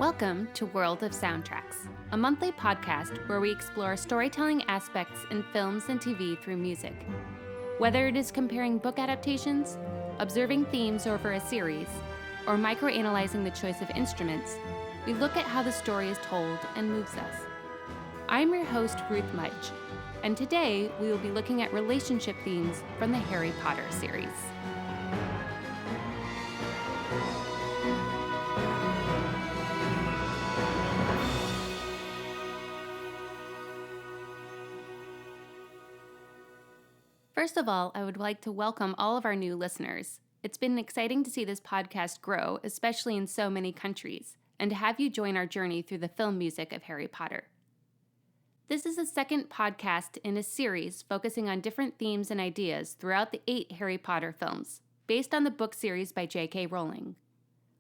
Welcome to World of Soundtracks, a monthly podcast where we explore storytelling aspects in films and TV through music. Whether it is comparing book adaptations, observing themes over a series, or microanalyzing the choice of instruments, we look at how the story is told and moves us. I'm your host, Ruth Mudge, and today we will be looking at relationship themes from the Harry Potter series. First of all, I would like to welcome all of our new listeners. It's been exciting to see this podcast grow, especially in so many countries, and to have you join our journey through the film music of Harry Potter. This is the second podcast in a series focusing on different themes and ideas throughout the 8 Harry Potter films, based on the book series by J.K. Rowling.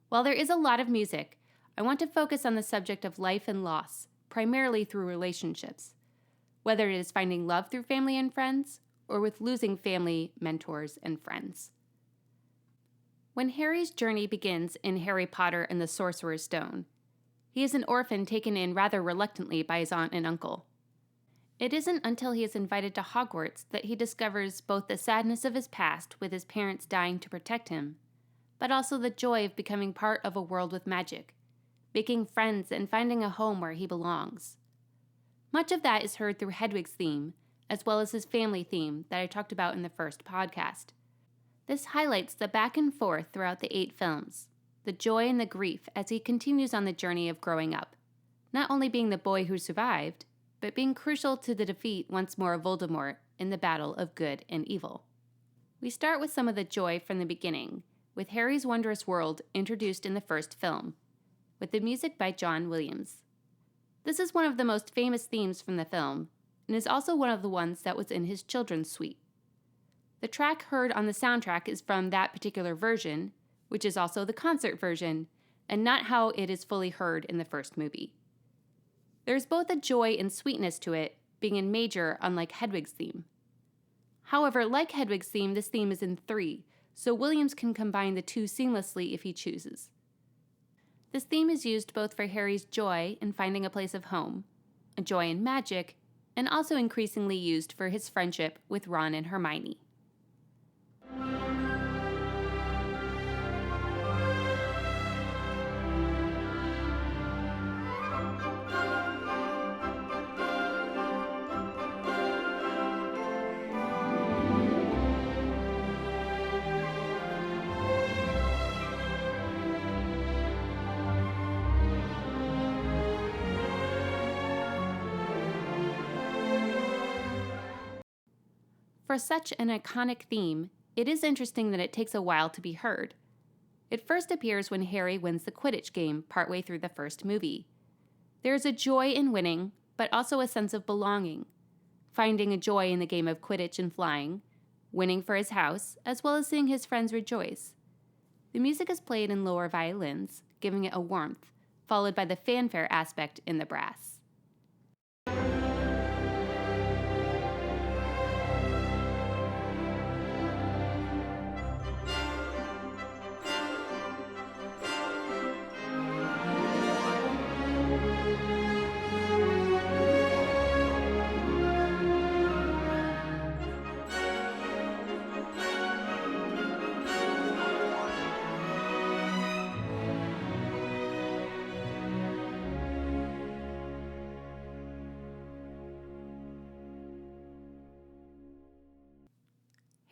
While there is a lot of music, I want to focus on the subject of life and loss, primarily through relationships, whether it is finding love through family and friends, or with losing family, mentors, and friends. When Harry's journey begins in Harry Potter and the Sorcerer's Stone, he is an orphan taken in rather reluctantly by his aunt and uncle. It isn't until he is invited to Hogwarts that he discovers both the sadness of his past with his parents dying to protect him, but also the joy of becoming part of a world with magic, making friends and finding a home where he belongs. Much of that is heard through Hedwig's theme, as well as his family theme that I talked about in the first podcast. This highlights the back and forth throughout the 8 films, the joy and the grief as he continues on the journey of growing up, not only being the boy who survived, but being crucial to the defeat once more of Voldemort in the battle of good and evil. We start with some of the joy from the beginning, with Harry's Wondrous World introduced in the first film, with the music by John Williams. This is one of the most famous themes from the film, and is also one of the ones that was in his children's suite. The track heard on the soundtrack is from that particular version, which is also the concert version, and not how it is fully heard in the first movie. There's both a joy and sweetness to it, being in major unlike Hedwig's theme. However, like Hedwig's theme, this theme is in 3, so Williams can combine the two seamlessly if he chooses. This theme is used both for Harry's joy in finding a place of home, a joy in magic, and also increasingly used for his friendship with Ron and Hermione. For such an iconic theme, it is interesting that it takes a while to be heard. It first appears when Harry wins the Quidditch game partway through the first movie. There is a joy in winning, but also a sense of belonging, finding a joy in the game of Quidditch and flying, winning for his house, as well as seeing his friends rejoice. The music is played in lower violins, giving it a warmth, followed by the fanfare aspect in the brass.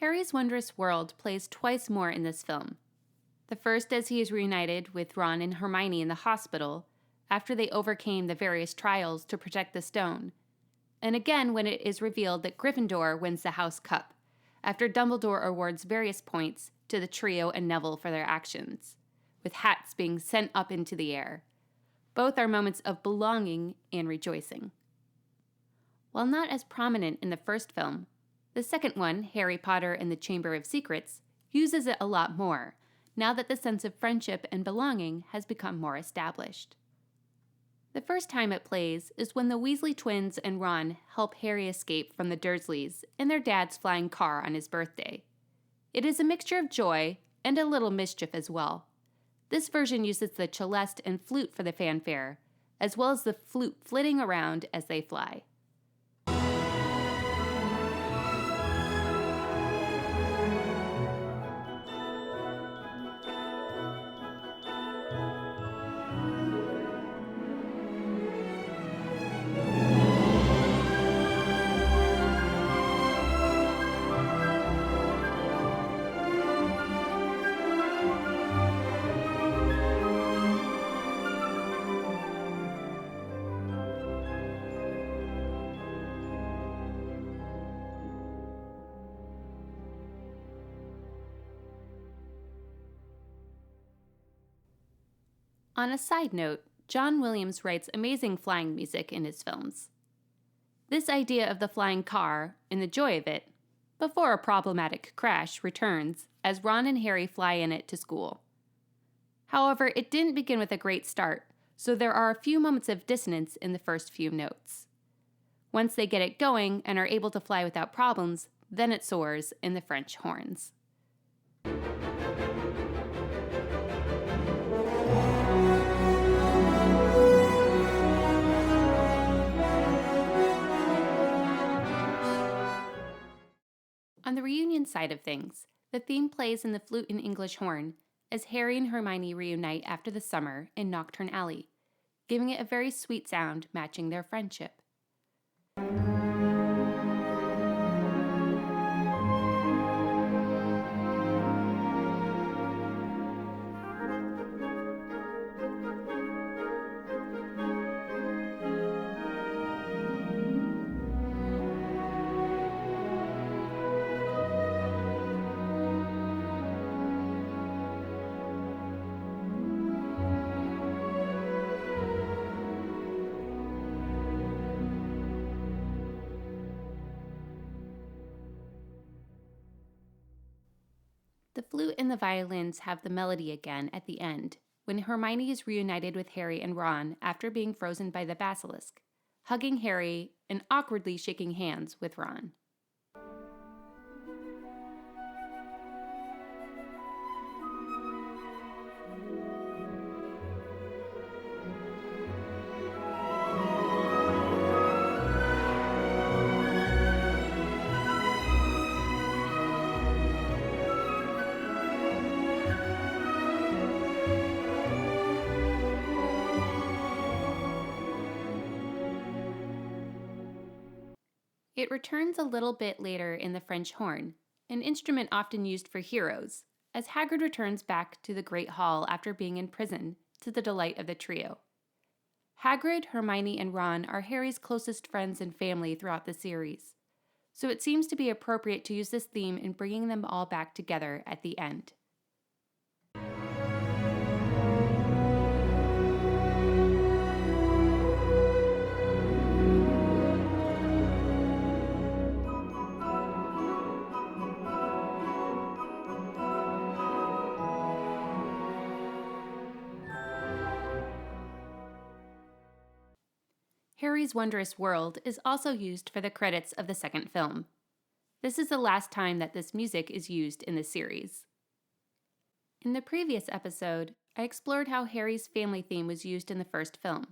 Harry's Wondrous World plays twice more in this film. The first as he is reunited with Ron and Hermione in the hospital after they overcame the various trials to protect the stone, and again when it is revealed that Gryffindor wins the House Cup, after Dumbledore awards various points to the trio and Neville for their actions, with hats being sent up into the air. Both are moments of belonging and rejoicing. While not as prominent in the first film, the second one, Harry Potter and the Chamber of Secrets, uses it a lot more, now that the sense of friendship and belonging has become more established. The first time it plays is when the Weasley twins and Ron help Harry escape from the Dursleys in their dad's flying car on his birthday. It is a mixture of joy and a little mischief as well. This version uses the celeste and flute for the fanfare, as well as the flute flitting around as they fly. On a side note, John Williams writes amazing flying music in his films. This idea of the flying car, and the joy of it, before a problematic crash, returns as Ron and Harry fly in it to school. However, it didn't begin with a great start, so there are a few moments of dissonance in the first few notes. Once they get it going and are able to fly without problems, then it soars in the French horns. On the reunion side of things, the theme plays in the flute and English horn as Harry and Hermione reunite after the summer in Knockturn Alley, giving it a very sweet sound matching their friendship. The flute and the violins have the melody again at the end, when Hermione is reunited with Harry and Ron after being frozen by the basilisk, hugging Harry and awkwardly shaking hands with Ron. It returns a little bit later in the French horn, an instrument often used for heroes, as Hagrid returns back to the Great Hall after being in prison, to the delight of the trio. Hagrid, Hermione, and Ron are Harry's closest friends and family throughout the series, so it seems to be appropriate to use this theme in bringing them all back together at the end. Harry's Wondrous World is also used for the credits of the second film. This is the last time that this music is used in the series. In the previous episode, I explored how Harry's family theme was used in the first film,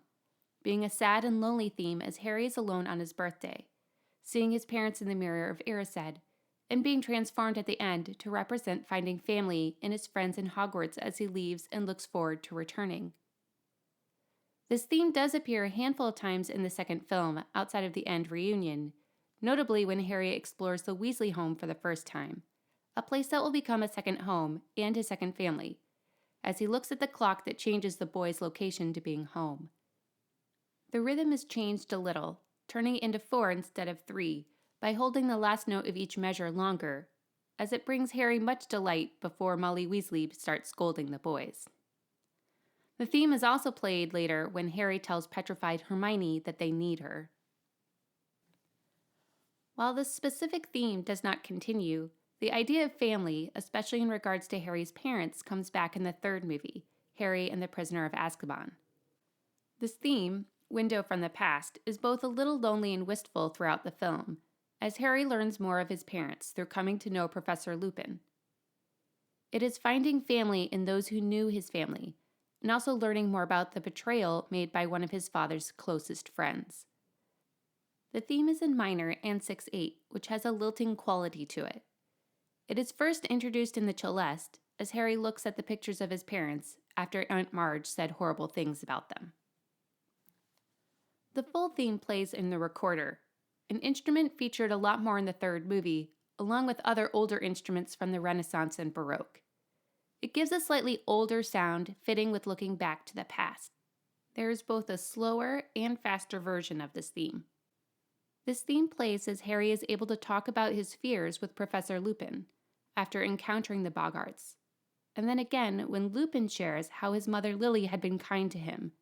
being a sad and lonely theme as Harry is alone on his birthday, seeing his parents in the Mirror of Erised, and being transformed at the end to represent finding family in his friends in Hogwarts as he leaves and looks forward to returning. This theme does appear a handful of times in the second film outside of the end reunion, notably when Harry explores the Weasley home for the first time, a place that will become a second home and his second family, as he looks at the clock that changes the boy's location to being home. The rhythm is changed a little, turning it into 4 instead of 3, by holding the last note of each measure longer, as it brings Harry much delight before Molly Weasley starts scolding the boys. The theme is also played later when Harry tells petrified Hermione that they need her. While this specific theme does not continue, the idea of family, especially in regards to Harry's parents, comes back in the third movie, Harry and the Prisoner of Azkaban. This theme, Window from the Past, is both a little lonely and wistful throughout the film, as Harry learns more of his parents through coming to know Professor Lupin. It is finding family in those who knew his family, and also learning more about the betrayal made by one of his father's closest friends. The theme is in minor and 6/8, which has a lilting quality to it. It is first introduced in the celeste as Harry looks at the pictures of his parents after Aunt Marge said horrible things about them. The full theme plays in the recorder, an instrument featured a lot more in the third movie, along with other older instruments from the Renaissance and Baroque. It gives a slightly older sound fitting with looking back to the past. There is both a slower and faster version of this theme. This theme plays as Harry is able to talk about his fears with Professor Lupin after encountering the Boggarts, and then again when Lupin shares how his mother Lily had been kind to him,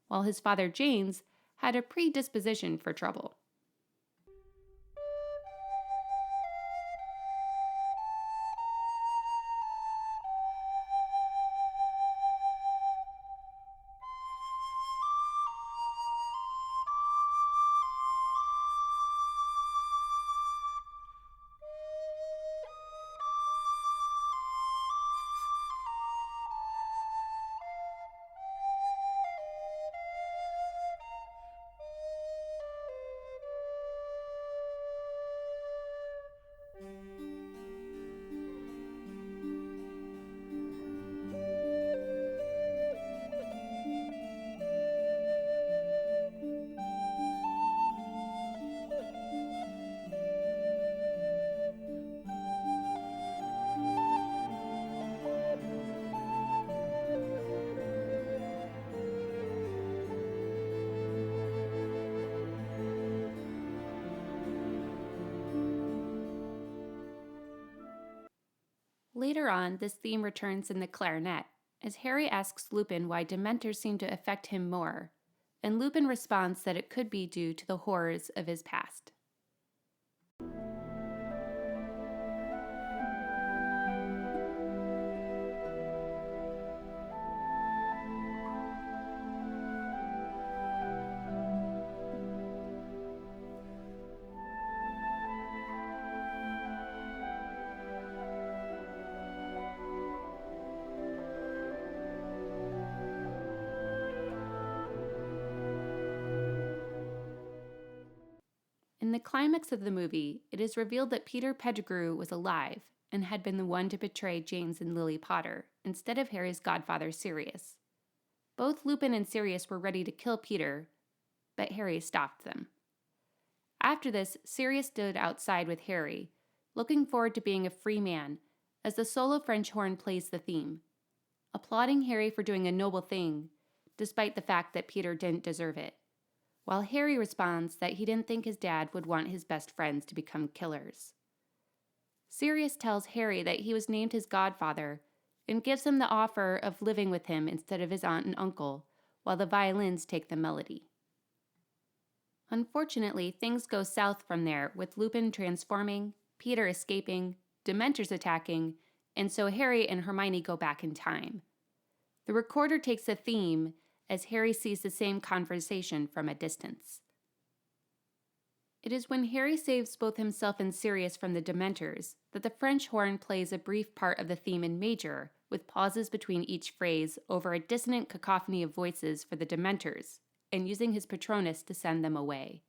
while his father James had a predisposition for trouble. Later on, this theme returns in the clarinet, as Harry asks Lupin why Dementors seem to affect him more, and Lupin responds that it could be due to the horrors of his past. In the climax of the movie, it is revealed that Peter Pettigrew was alive and had been the one to betray James and Lily Potter, instead of Harry's godfather Sirius. Both Lupin and Sirius were ready to kill Peter, but Harry stopped them. After this, Sirius stood outside with Harry, looking forward to being a free man, as the solo French horn plays the theme, applauding Harry for doing a noble thing, despite the fact that Peter didn't deserve it, while Harry responds that he didn't think his dad would want his best friends to become killers. Sirius tells Harry that he was named his godfather and gives him the offer of living with him instead of his aunt and uncle, while the violins take the melody. Unfortunately, things go south from there, with Lupin transforming, Peter escaping, Dementors attacking, and so Harry and Hermione go back in time. The recorder takes the theme as Harry sees the same conversation from a distance. It is when Harry saves both himself and Sirius from the Dementors that the French horn plays a brief part of the theme in major, with pauses between each phrase over a dissonant cacophony of voices for the Dementors, and using his Patronus to send them away.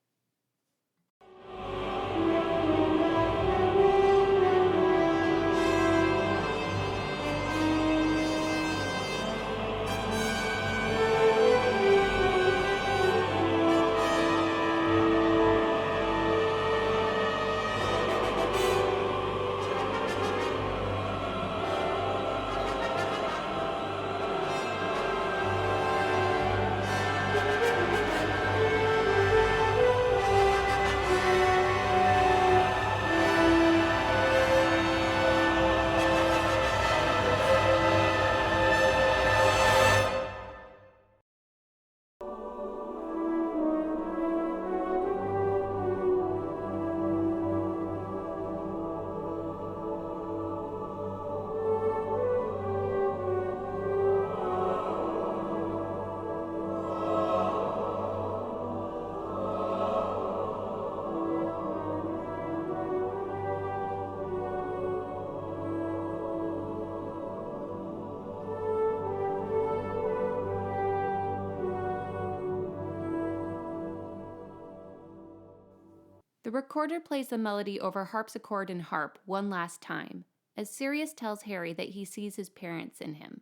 recorder plays the melody over harpsichord and harp one last time, as Sirius tells Harry that he sees his parents in him.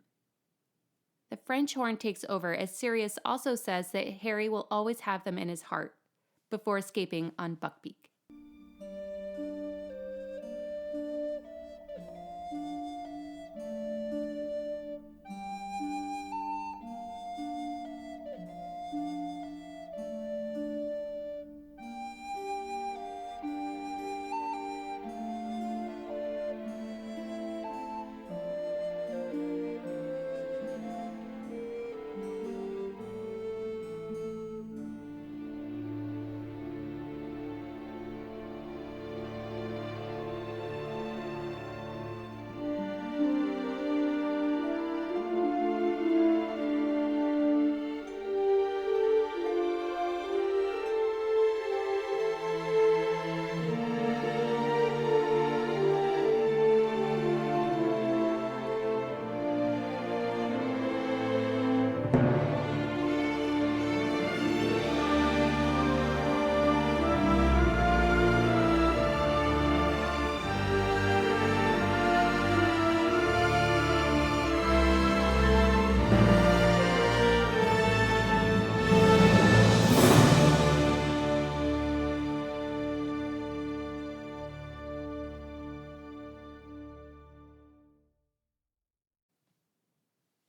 The French horn takes over as Sirius also says that Harry will always have them in his heart, before escaping on Buckbeak.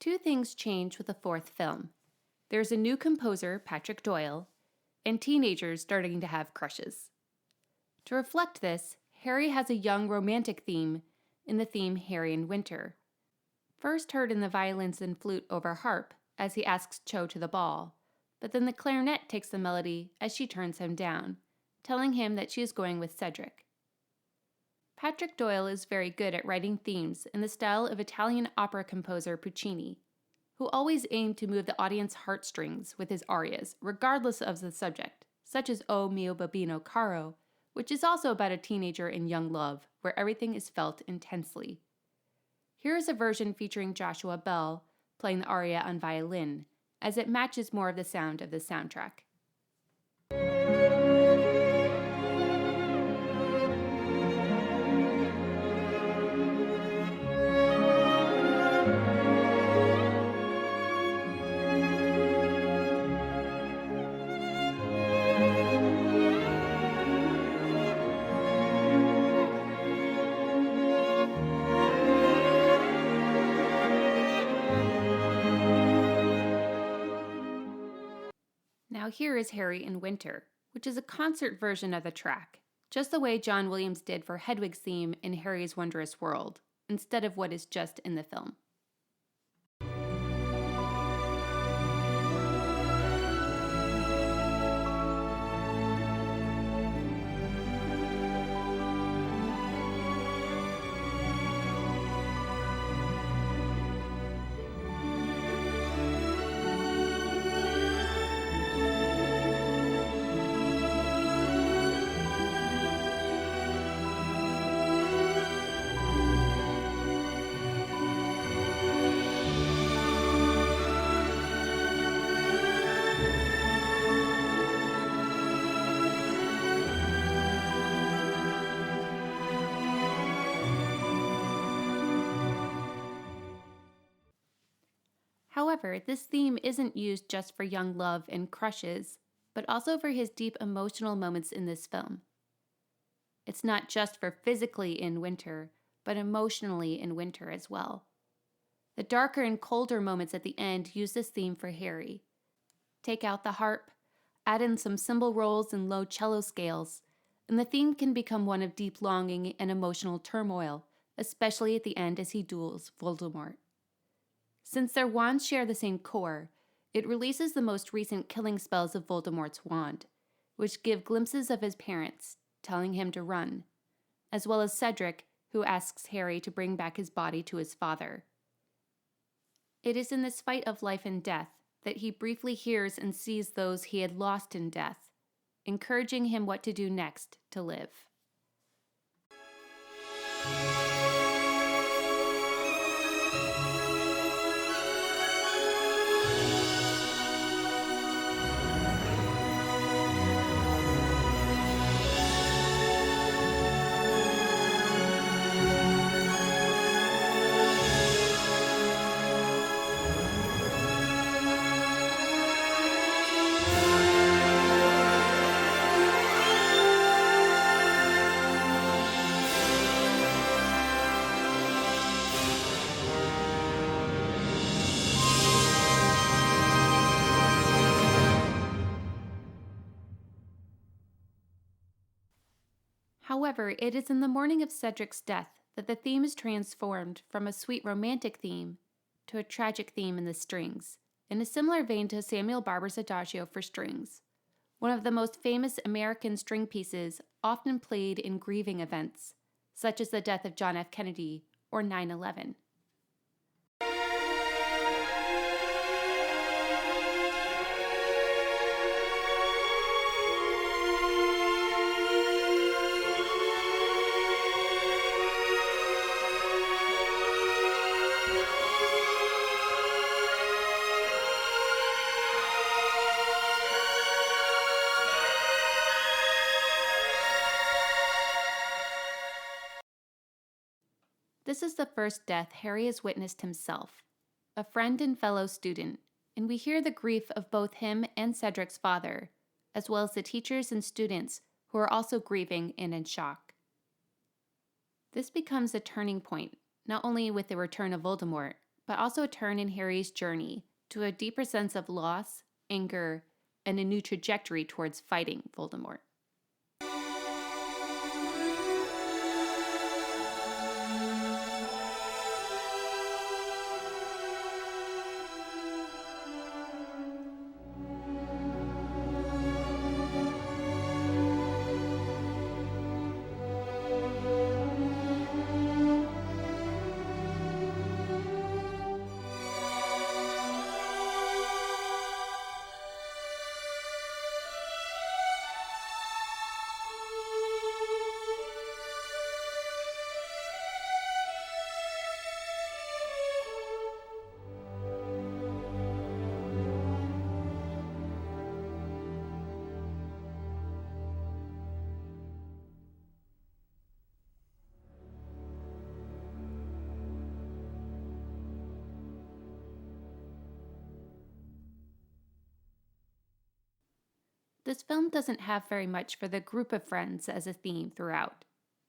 Two things change with the fourth film. There's a new composer, Patrick Doyle, and teenagers starting to have crushes. To reflect this, Harry has a young romantic theme in the theme Harry in Winter. First heard in the violins and flute over harp as he asks Cho to the ball, but then the clarinet takes the melody as she turns him down, telling him that she is going with Cedric. Patrick Doyle is very good at writing themes in the style of Italian opera composer Puccini, who always aimed to move the audience heartstrings with his arias, regardless of the subject, such as O mio babbino caro, which is also about a teenager in young love, where everything is felt intensely. Here is a version featuring Joshua Bell playing the aria on violin, as it matches more of the sound of the soundtrack. Now here is Harry in Winter, which is a concert version of the track, just the way John Williams did for Hedwig's theme in Harry's Wondrous World, instead of what is just in the film. However, this theme isn't used just for young love and crushes, but also for his deep emotional moments in this film. It's not just for physically in winter, but emotionally in winter as well. The darker and colder moments at the end use this theme for Harry. Take out the harp, add in some cymbal rolls and low cello scales, and the theme can become one of deep longing and emotional turmoil, especially at the end as he duels Voldemort. Since their wands share the same core, it releases the most recent killing spells of Voldemort's wand, which give glimpses of his parents, telling him to run, as well as Cedric, who asks Harry to bring back his body to his father. It is in this fight of life and death that he briefly hears and sees those he had lost in death, encouraging him what to do next to live. However, it is in the morning of Cedric's death that the theme is transformed from a sweet romantic theme to a tragic theme in the strings, in a similar vein to Samuel Barber's Adagio for strings, one of the most famous American string pieces often played in grieving events, such as the death of John F. Kennedy or 9/11. This is the first death Harry has witnessed himself, a friend and fellow student, and we hear the grief of both him and Cedric's father, as well as the teachers and students who are also grieving and in shock. This becomes a turning point, not only with the return of Voldemort, but also a turn in Harry's journey to a deeper sense of loss, anger, and a new trajectory towards fighting Voldemort. This film doesn't have very much for the group of friends as a theme throughout,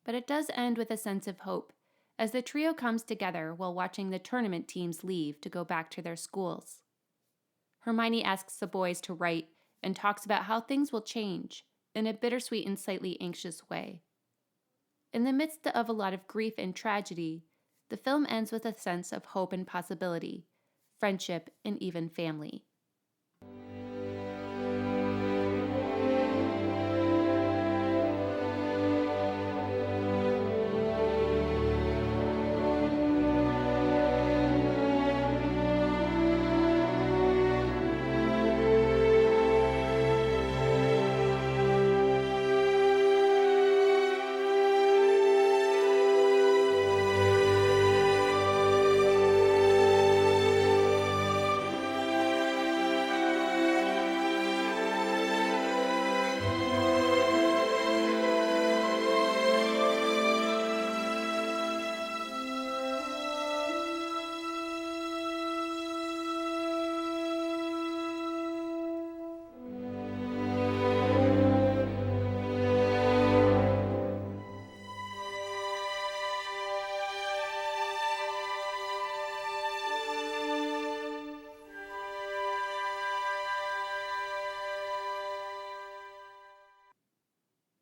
but it does end with a sense of hope as the trio comes together while watching the tournament teams leave to go back to their schools. Hermione asks the boys to write and talks about how things will change in a bittersweet and slightly anxious way. In the midst of a lot of grief and tragedy, the film ends with a sense of hope and possibility, friendship, and even family.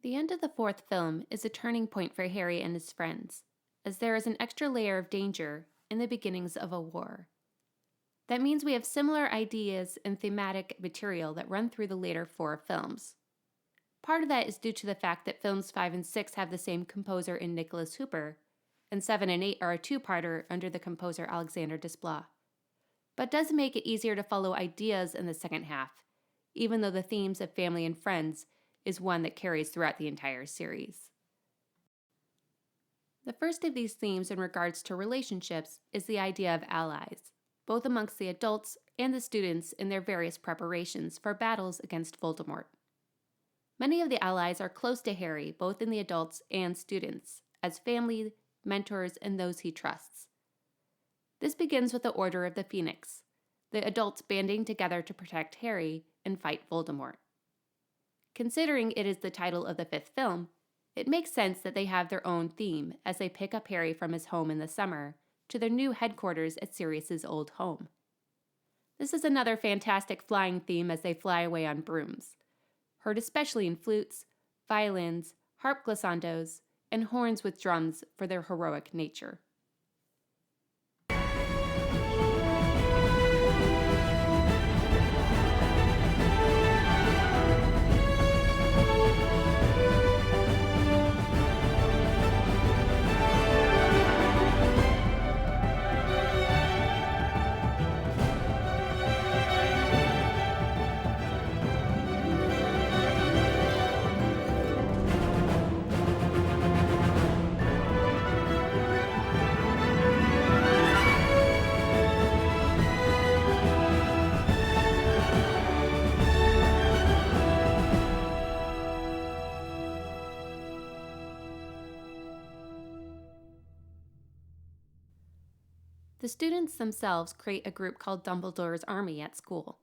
The end of the fourth film is a turning point for Harry and his friends, as there is an extra layer of danger in the beginnings of a war. That means we have similar ideas and thematic material that run through the later four films. Part of that is due to the fact that films 5 and 6 have the same composer in Nicholas Hooper, and 7 and 8 are a two-parter under the composer Alexander Desplat, but does make it easier to follow ideas in the second half, even though the themes of family and friends is one that carries throughout the entire series. The first of these themes in regards to relationships is the idea of allies, both amongst the adults and the students in their various preparations for battles against Voldemort. Many of the allies are close to Harry, both in the adults and students, as family, mentors, and those he trusts. This begins with the Order of the Phoenix, the adults banding together to protect Harry and fight Voldemort. Considering it is the title of the fifth film, it makes sense that they have their own theme as they pick up Harry from his home in the summer to their new headquarters at Sirius's old home. This is another fantastic flying theme as they fly away on brooms, heard especially in flutes, violins, harp glissandos, and horns with drums for their heroic nature. The students themselves create a group called Dumbledore's Army at school.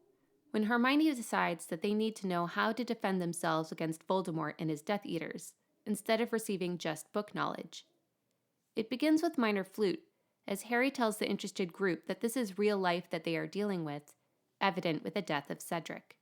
When Hermione decides that they need to know how to defend themselves against Voldemort and his Death Eaters, instead of receiving just book knowledge. It begins with Minor Flute, as Harry tells the interested group that this is real life that they are dealing with, evident with the death of Cedric.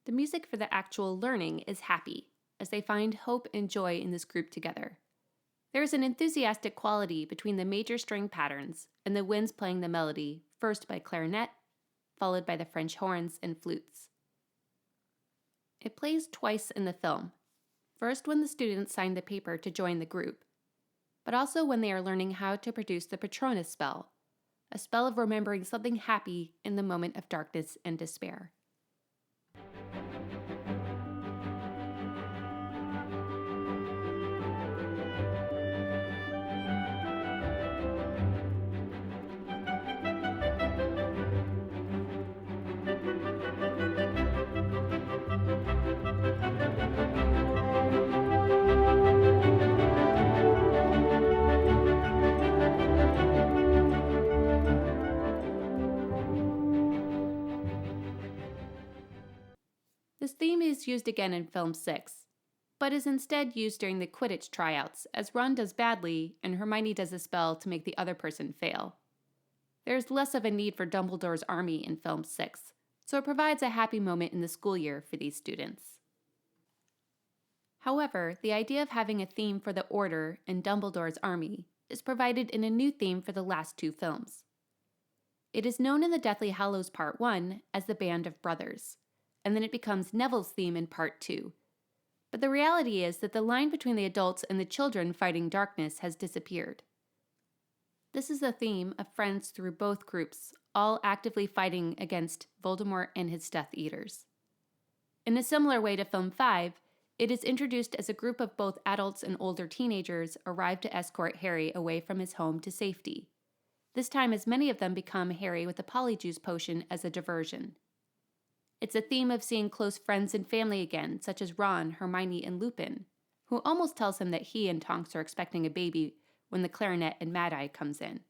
The music for the actual learning is happy, as they find hope and joy in this group together. There is an enthusiastic quality between the major string patterns and the winds playing the melody, first by clarinet, followed by the French horns and flutes. It plays twice in the film, first when the students sign the paper to join the group, but also when they are learning how to produce the Patronus spell, a spell of remembering something happy in the moment of darkness and despair. This theme is used again in film 6, but is instead used during the Quidditch tryouts, as Ron does badly and Hermione does a spell to make the other person fail. There is less of a need for Dumbledore's Army in film 6, so it provides a happy moment in the school year for these students. However, the idea of having a theme for the Order in Dumbledore's Army is provided in a new theme for the last two films. It is known in the Deathly Hallows Part 1 as the Band of Brothers, and then it becomes Neville's theme in Part 2. But the reality is that the line between the adults and the children fighting darkness has disappeared. This is a theme of friends through both groups, all actively fighting against Voldemort and his Death Eaters. In a similar way to film 5, it is introduced as a group of both adults and older teenagers arrive to escort Harry away from his home to safety. This time as many of them become Harry with a Polyjuice potion as a diversion. It's a theme of seeing close friends and family again, such as Ron, Hermione, and Lupin, who almost tells him that he and Tonks are expecting a baby when the clarinet and Mad Eye comes in.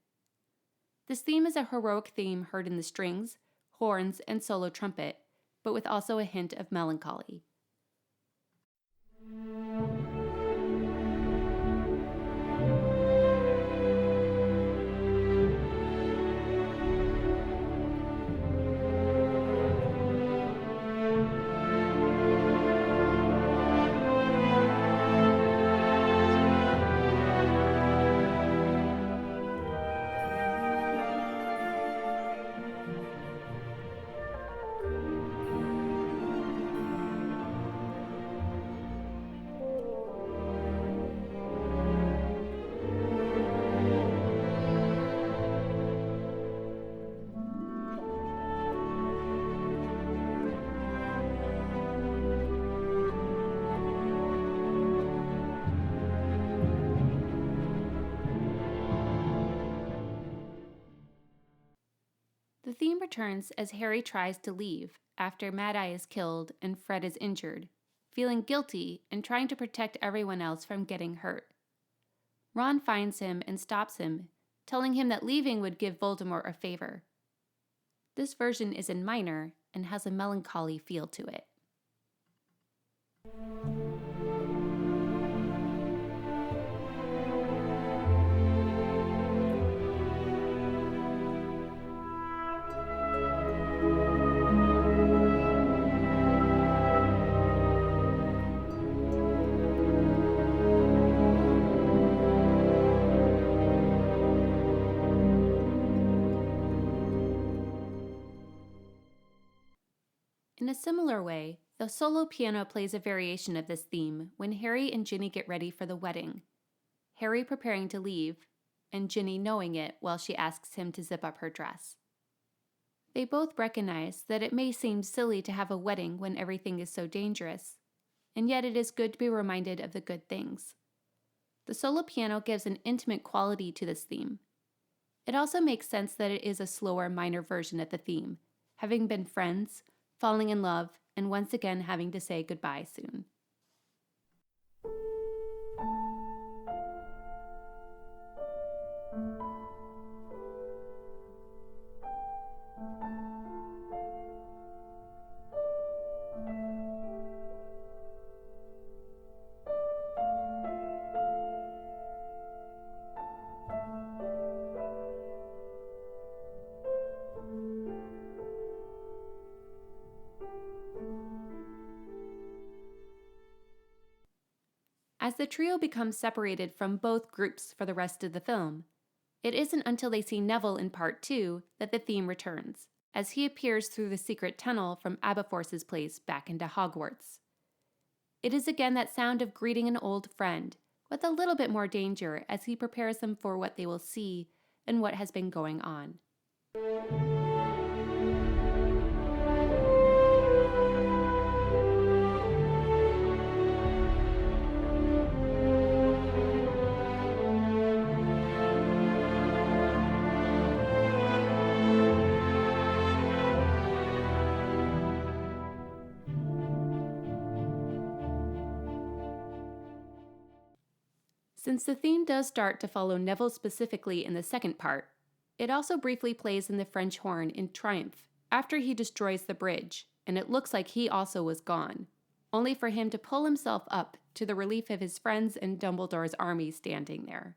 This theme is a heroic theme heard in the strings, horns, and solo trumpet, but with also a hint of melancholy. The theme returns as Harry tries to leave after Mad Eye is killed and Fred is injured, feeling guilty and trying to protect everyone else from getting hurt. Ron finds him and stops him, telling him that leaving would give Voldemort a favor. This version is in minor and has a melancholy feel to it. In a similar way, the solo piano plays a variation of this theme when Harry and Ginny get ready for the wedding. Harry preparing to leave, and Ginny knowing it while she asks him to zip up her dress. They both recognize that it may seem silly to have a wedding when everything is so dangerous, and yet it is good to be reminded of the good things. The solo piano gives an intimate quality to this theme. It also makes sense that it is a slower minor version of the theme, having been friends, falling in love, and once again having to say goodbye soon. As the trio becomes separated from both groups for the rest of the film, it isn't until they see Neville in Part 2 that the theme returns, as he appears through the secret tunnel from Aberforth's place back into Hogwarts. It is again that sound of greeting an old friend, with a little bit more danger as he prepares them for what they will see and what has been going on. Since the theme does start to follow Neville specifically in the second part, it also briefly plays in the French horn in Triumph after he destroys the bridge, and it looks like he also was gone, only for him to pull himself up to the relief of his friends and Dumbledore's army standing there.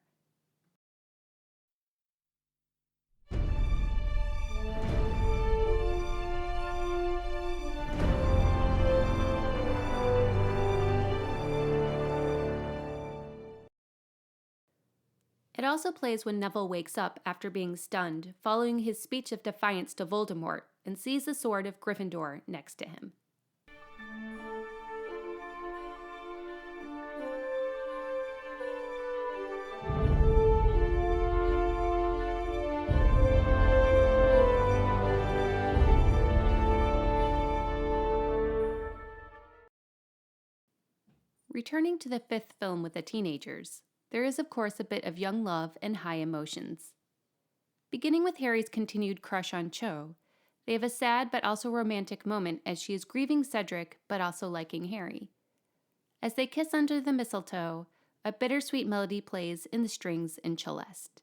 It also plays when Neville wakes up after being stunned, following his speech of defiance to Voldemort, and sees the sword of Gryffindor next to him. Returning to the fifth film with the teenagers, there is of course a bit of young love and high emotions. Beginning with Harry's continued crush on Cho, they have a sad but also romantic moment as she is grieving Cedric but also liking Harry. As they kiss under the mistletoe, a bittersweet melody plays in the strings and celeste.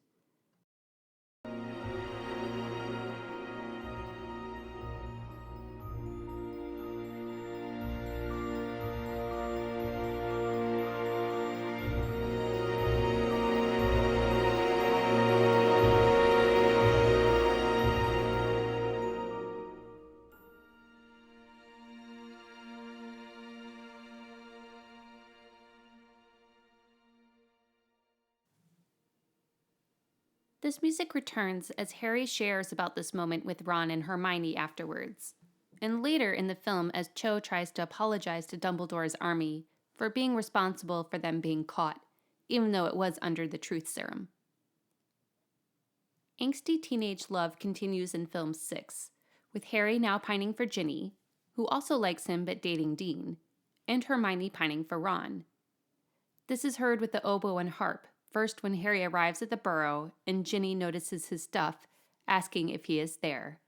This music returns as Harry shares about this moment with Ron and Hermione afterwards, and later in the film as Cho tries to apologize to Dumbledore's army for being responsible for them being caught, even though it was under the truth serum. Angsty teenage love continues in film 6, with Harry now pining for Ginny, who also likes him but dating Dean, and Hermione pining for Ron. This is heard with the oboe and harp, first when Harry arrives at the burrow and Ginny notices his stuff, asking if he is there.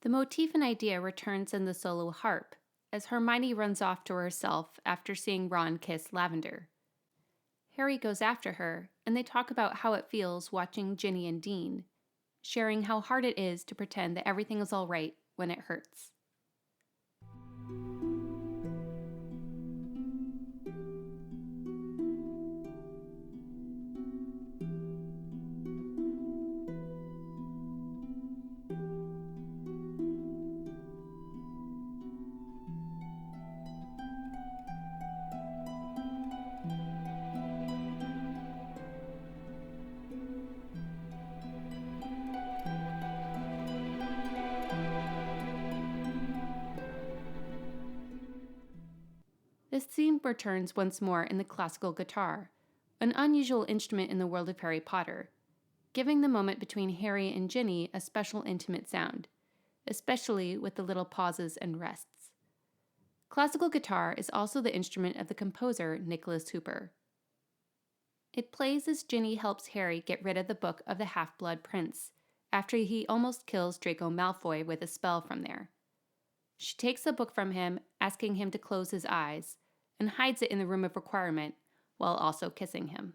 The motif and idea returns in the solo harp, as Hermione runs off to herself after seeing Ron kiss Lavender. Harry goes after her, and they talk about how it feels watching Ginny and Dean, sharing how hard it is to pretend that everything is all right when it hurts. This theme returns once more in the classical guitar, an unusual instrument in the world of Harry Potter, giving the moment between Harry and Ginny a special intimate sound, especially with the little pauses and rests. Classical guitar is also the instrument of the composer Nicholas Hooper. It plays as Ginny helps Harry get rid of the Book of the Half-Blood Prince, after he almost kills Draco Malfoy with a spell from there. She takes the book from him, asking him to close his eyes, and hides it in the room of requirement, while also kissing him.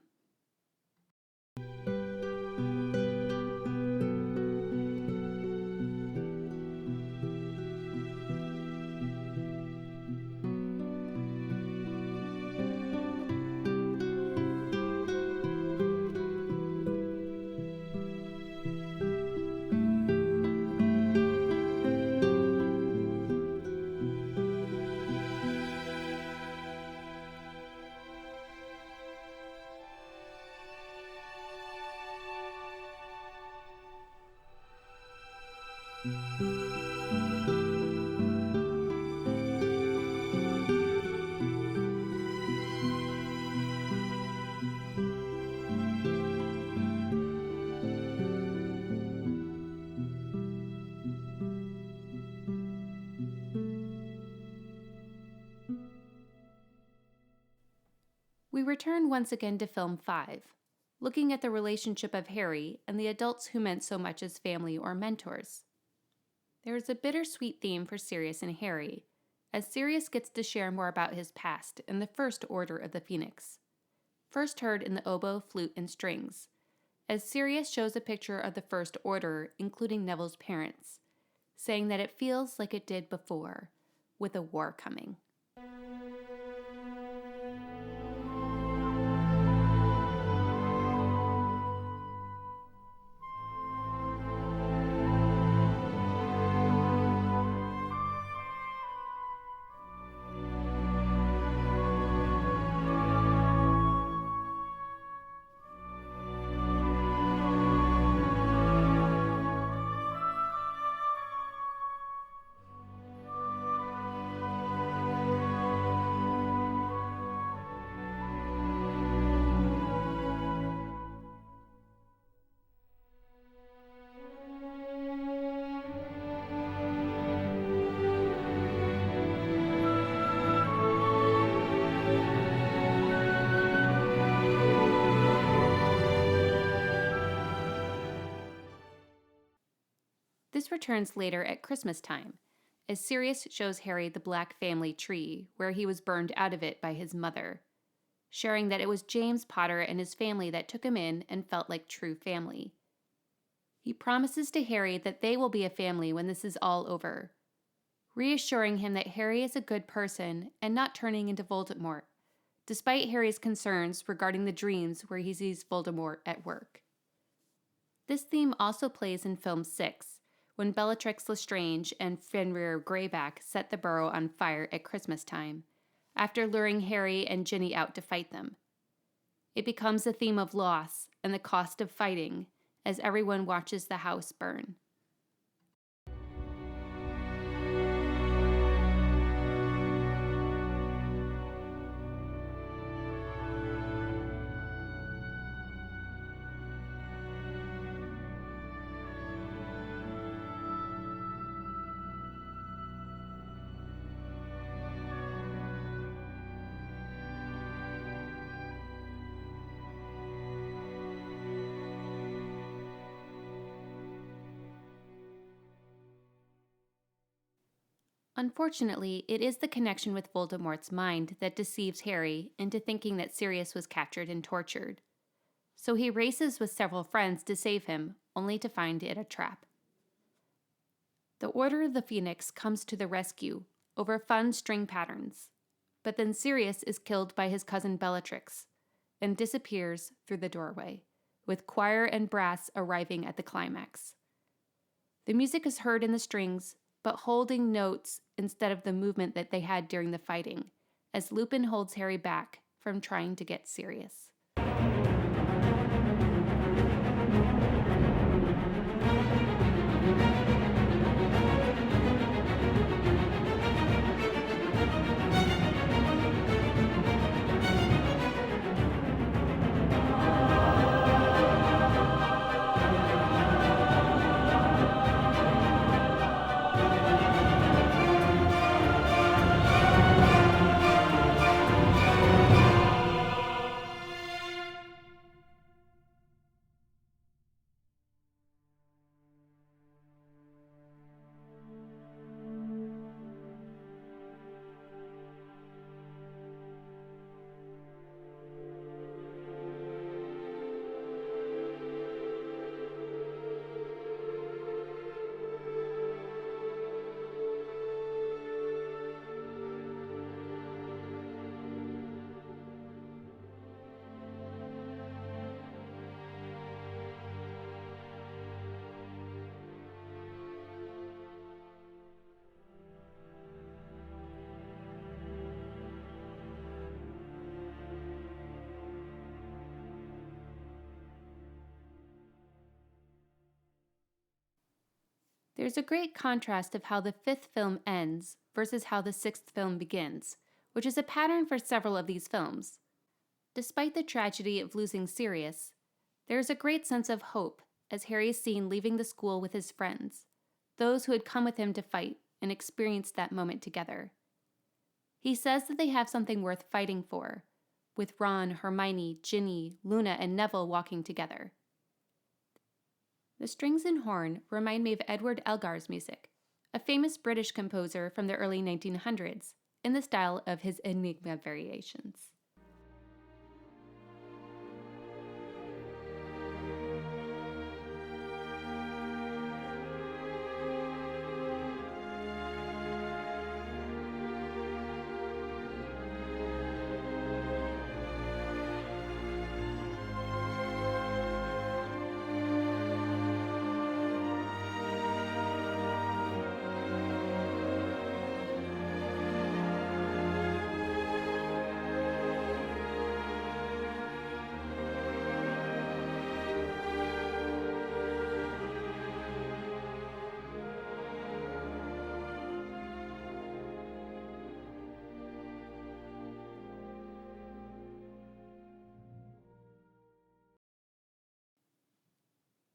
We return once again to film 5, looking at the relationship of Harry and the adults who meant so much as family or mentors. There is a bittersweet theme for Sirius and Harry, as Sirius gets to share more about his past in the First Order of the Phoenix, first heard in the oboe, flute, and strings, as Sirius shows a picture of the First Order, including Neville's parents, saying that it feels like it did before, with a war coming. This returns later at Christmas time, as Sirius shows Harry the Black family tree, where he was burned out of it by his mother, sharing that it was James Potter and his family that took him in and felt like true family. He promises to Harry that they will be a family when this is all over, reassuring him that Harry is a good person and not turning into Voldemort, despite Harry's concerns regarding the dreams where he sees Voldemort at work. This theme also plays in film 6, when Bellatrix Lestrange and Fenrir Greyback set the burrow on fire at Christmas time, after luring Harry and Ginny out to fight them. It becomes a theme of loss and the cost of fighting, as everyone watches the house burn. Unfortunately, it is the connection with Voldemort's mind that deceives Harry into thinking that Sirius was captured and tortured. So he races with several friends to save him, only to find it a trap. The Order of the Phoenix comes to the rescue over fun string patterns, but then Sirius is killed by his cousin Bellatrix and disappears through the doorway, with choir and brass arriving at the climax. The music is heard in the strings, but holding notes instead of the movement that they had during the fighting, as Lupin holds Harry back from trying to get Sirius. There's a great contrast of how the fifth film ends versus how the sixth film begins, which is a pattern for several of these films. Despite the tragedy of losing Sirius, there is a great sense of hope as Harry is seen leaving the school with his friends, those who had come with him to fight and experienced that moment together. He says that they have something worth fighting for, with Ron, Hermione, Ginny, Luna, and Neville walking together. The strings and horn remind me of Edward Elgar's music, a famous British composer from the early 1900s, in the style of his Enigma variations.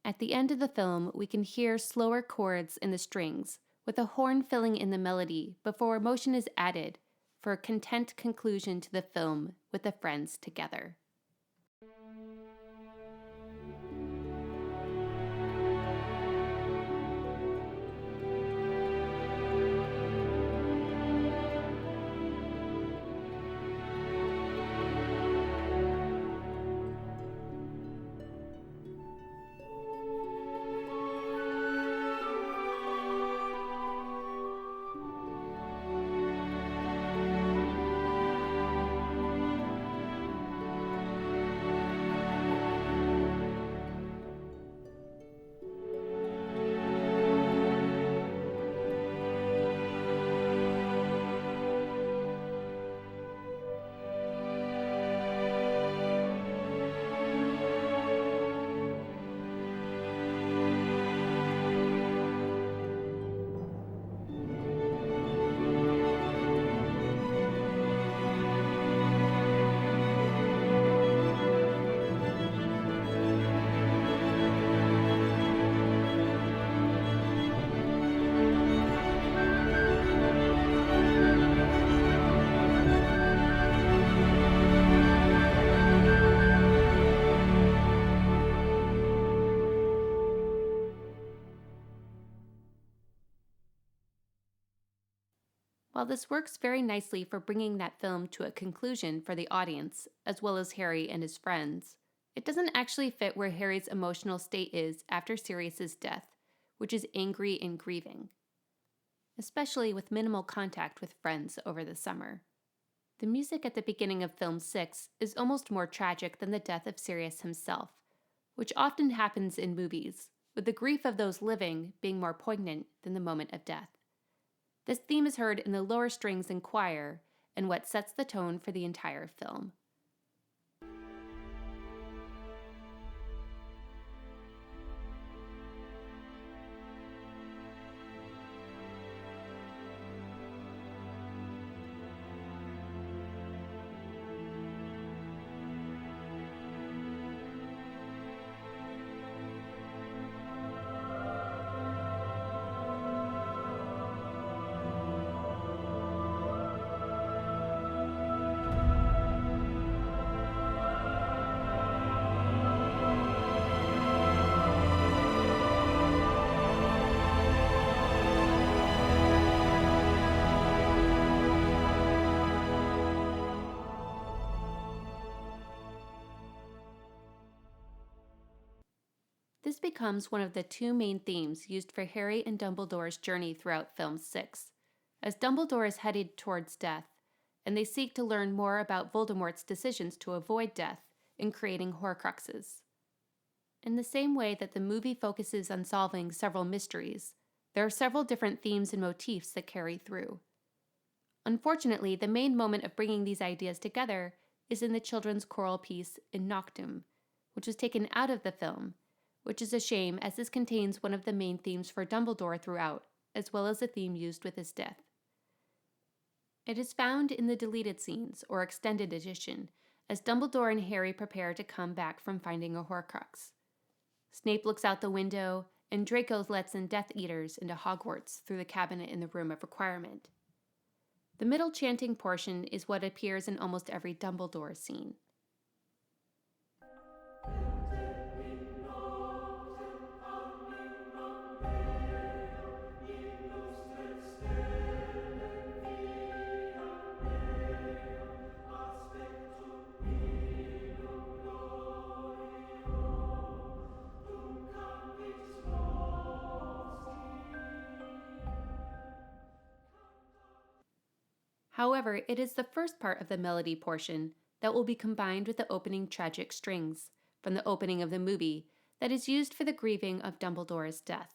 At the end of the film, we can hear slower chords in the strings, with a horn filling in the melody before emotion is added for a content conclusion to the film with the friends together. While this works very nicely for bringing that film to a conclusion for the audience, as well as Harry and his friends, it doesn't actually fit where Harry's emotional state is after Sirius's death, which is angry and grieving, especially with minimal contact with friends over the summer. The music at the beginning of film 6 is almost more tragic than the death of Sirius himself, which often happens in movies, with the grief of those living being more poignant than the moment of death. This theme is heard in the lower strings and choir, and what sets the tone for the entire film. This becomes one of the two main themes used for Harry and Dumbledore's journey throughout film 6, as Dumbledore is headed towards death, and they seek to learn more about Voldemort's decisions to avoid death in creating Horcruxes. In the same way that the movie focuses on solving several mysteries, there are several different themes and motifs that carry through. Unfortunately, the main moment of bringing these ideas together is in the children's choral piece in Noctum, which was taken out of the film, which is a shame as this contains one of the main themes for Dumbledore throughout, as well as a theme used with his death. It is found in the deleted scenes, or extended edition, as Dumbledore and Harry prepare to come back from finding a Horcrux. Snape looks out the window, and Draco lets in Death Eaters into Hogwarts through the cabinet in the Room of Requirement. The middle chanting portion is what appears in almost every Dumbledore scene. However, it is the first part of the melody portion that will be combined with the opening tragic strings from the opening of the movie that is used for the grieving of Dumbledore's death.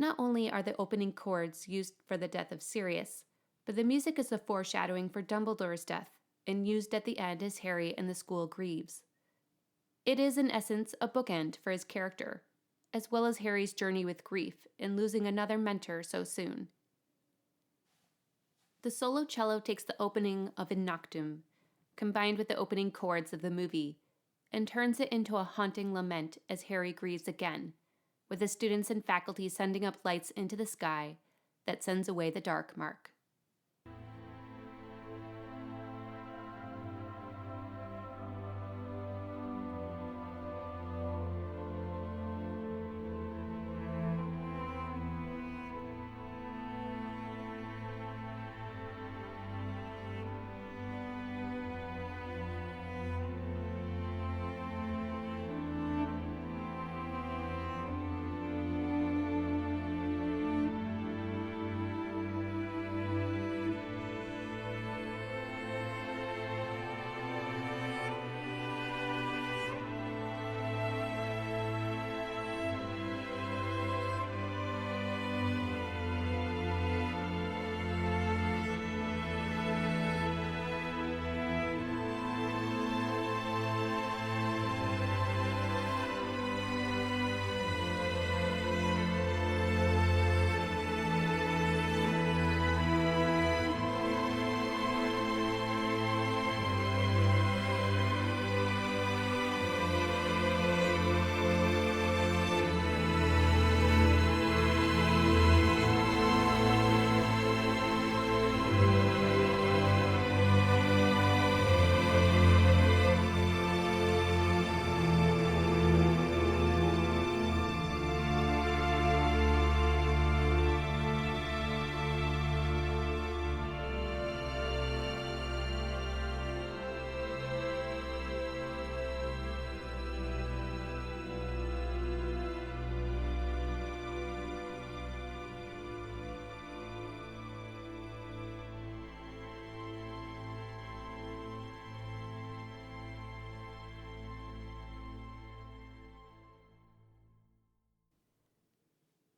Not only are the opening chords used for the death of Sirius, but the music is a foreshadowing for Dumbledore's death and used at the end as Harry and the school grieves. It is, in essence, a bookend for his character, as well as Harry's journey with grief in losing another mentor so soon. The solo cello takes the opening of In Noctum, combined with the opening chords of the movie, and turns it into a haunting lament as Harry grieves again, with the students and faculty sending up lights into the sky that sends away the dark mark.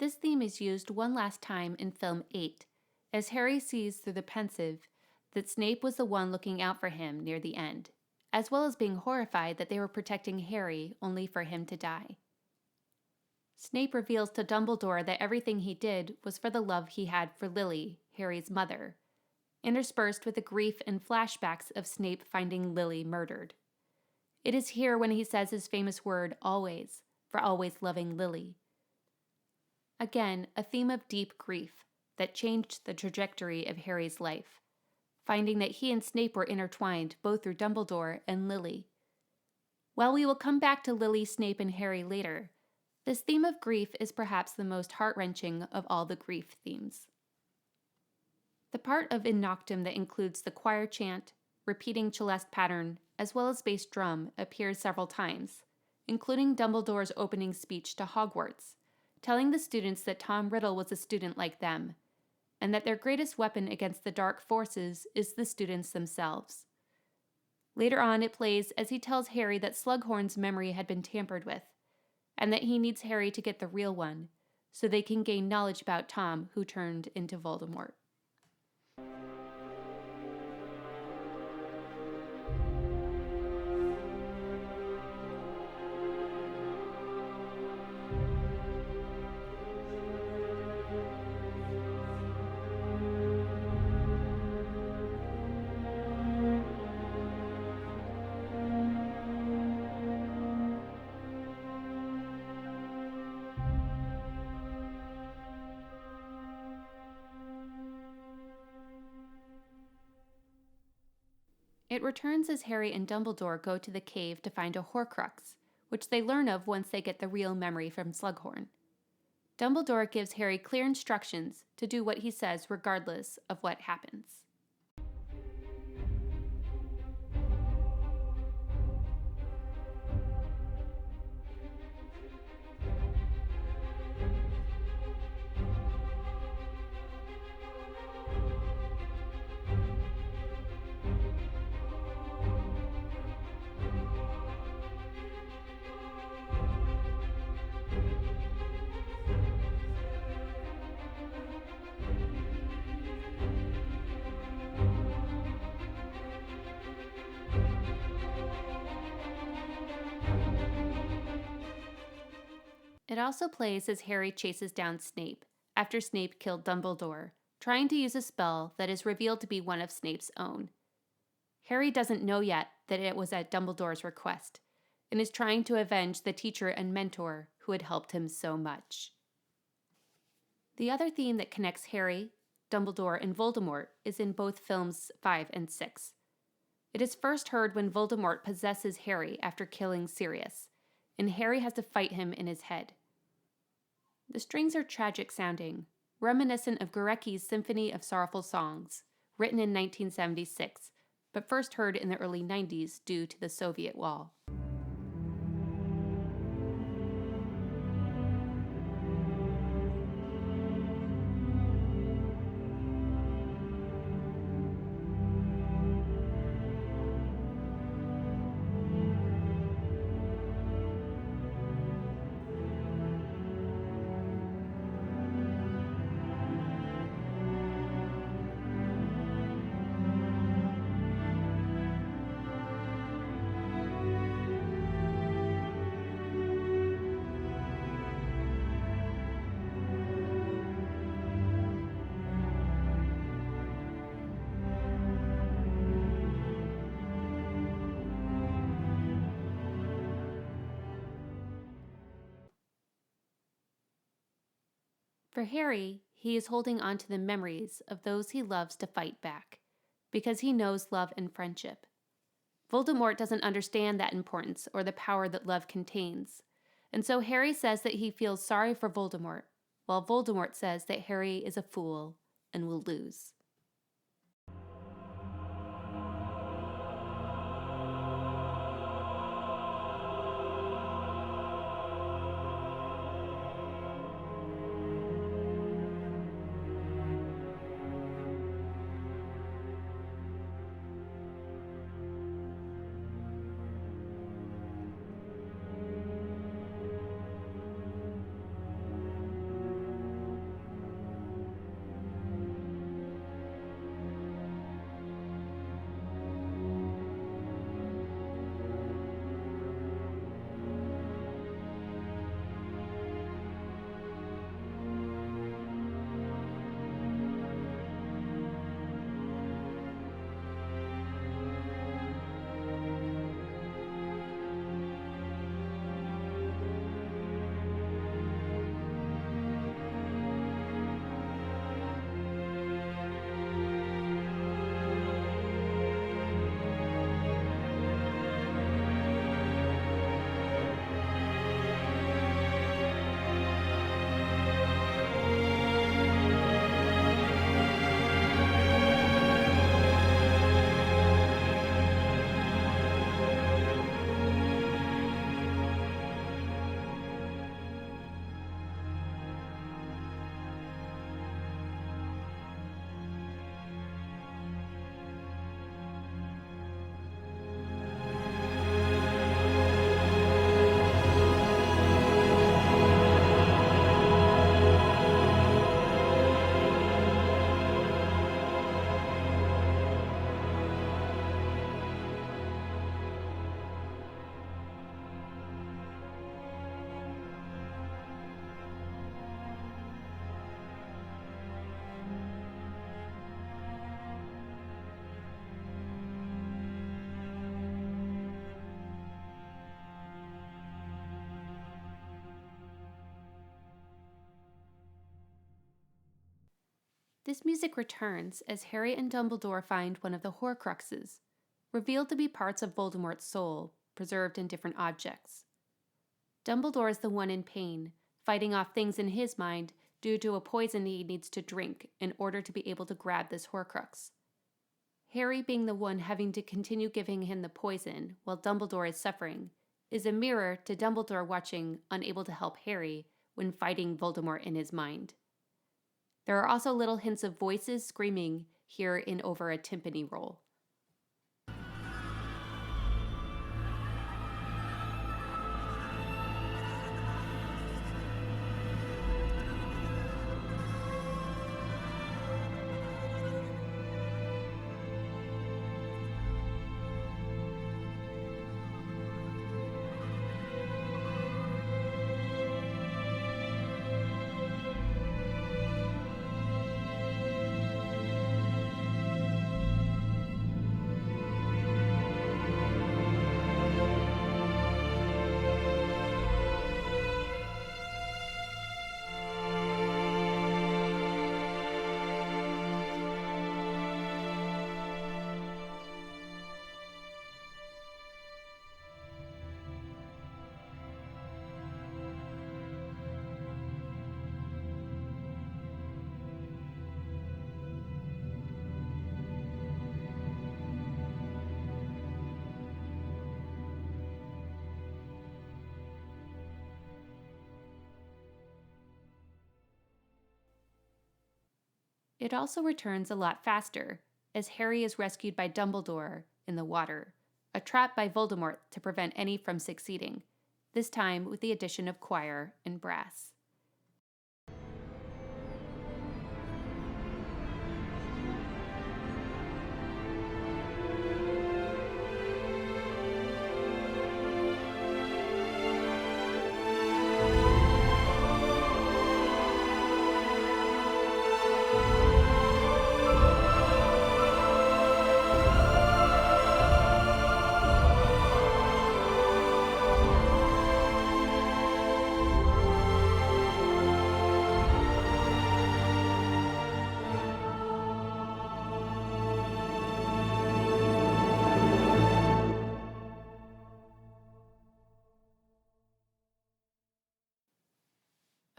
This theme is used one last time in film 8, as Harry sees through the pensive that Snape was the one looking out for him near the end, as well as being horrified that they were protecting Harry only for him to die. Snape reveals to Dumbledore that everything he did was for the love he had for Lily, Harry's mother, interspersed with the grief and flashbacks of Snape finding Lily murdered. It is here when he says his famous word, always, for always loving Lily. Again, a theme of deep grief that changed the trajectory of Harry's life, finding that he and Snape were intertwined both through Dumbledore and Lily. While we will come back to Lily, Snape, and Harry later, this theme of grief is perhaps the most heart-wrenching of all the grief themes. The part of In Noctem that includes the choir chant, repeating celeste pattern, as well as bass drum appears several times, including Dumbledore's opening speech to Hogwarts, telling the students that Tom Riddle was a student like them, and that their greatest weapon against the dark forces is the students themselves. Later on, it plays as he tells Harry that Slughorn's memory had been tampered with, and that he needs Harry to get the real one, so they can gain knowledge about Tom, who turned into Voldemort. It returns as Harry and Dumbledore go to the cave to find a Horcrux, which they learn of once they get the real memory from Slughorn. Dumbledore gives Harry clear instructions to do what he says regardless of what happens. It also plays as Harry chases down Snape, after Snape killed Dumbledore, trying to use a spell that is revealed to be one of Snape's own. Harry doesn't know yet that it was at Dumbledore's request, and is trying to avenge the teacher and mentor who had helped him so much. The other theme that connects Harry, Dumbledore, and Voldemort is in both films 5 and 6. It is first heard when Voldemort possesses Harry after killing Sirius, and Harry has to fight him in his head. The strings are tragic sounding, reminiscent of Gurecki's Symphony of Sorrowful Songs, written in 1976, but first heard in the early 90s due to the Soviet wall. For Harry, he is holding on to the memories of those he loves to fight back, because he knows love and friendship. Voldemort doesn't understand that importance or the power that love contains, and so Harry says that he feels sorry for Voldemort, while Voldemort says that Harry is a fool and will lose. This music returns as Harry and Dumbledore find one of the Horcruxes, revealed to be parts of Voldemort's soul, preserved in different objects. Dumbledore is the one in pain, fighting off things in his mind due to a poison he needs to drink in order to be able to grab this Horcrux. Harry, being the one having to continue giving him the poison while Dumbledore is suffering, is a mirror to Dumbledore watching, unable to help Harry when fighting Voldemort in his mind. There are also little hints of voices screaming here in over a timpani roll. It also returns a lot faster, as Harry is rescued by Dumbledore in the water, a trap by Voldemort to prevent any from succeeding, this time with the addition of choir and brass.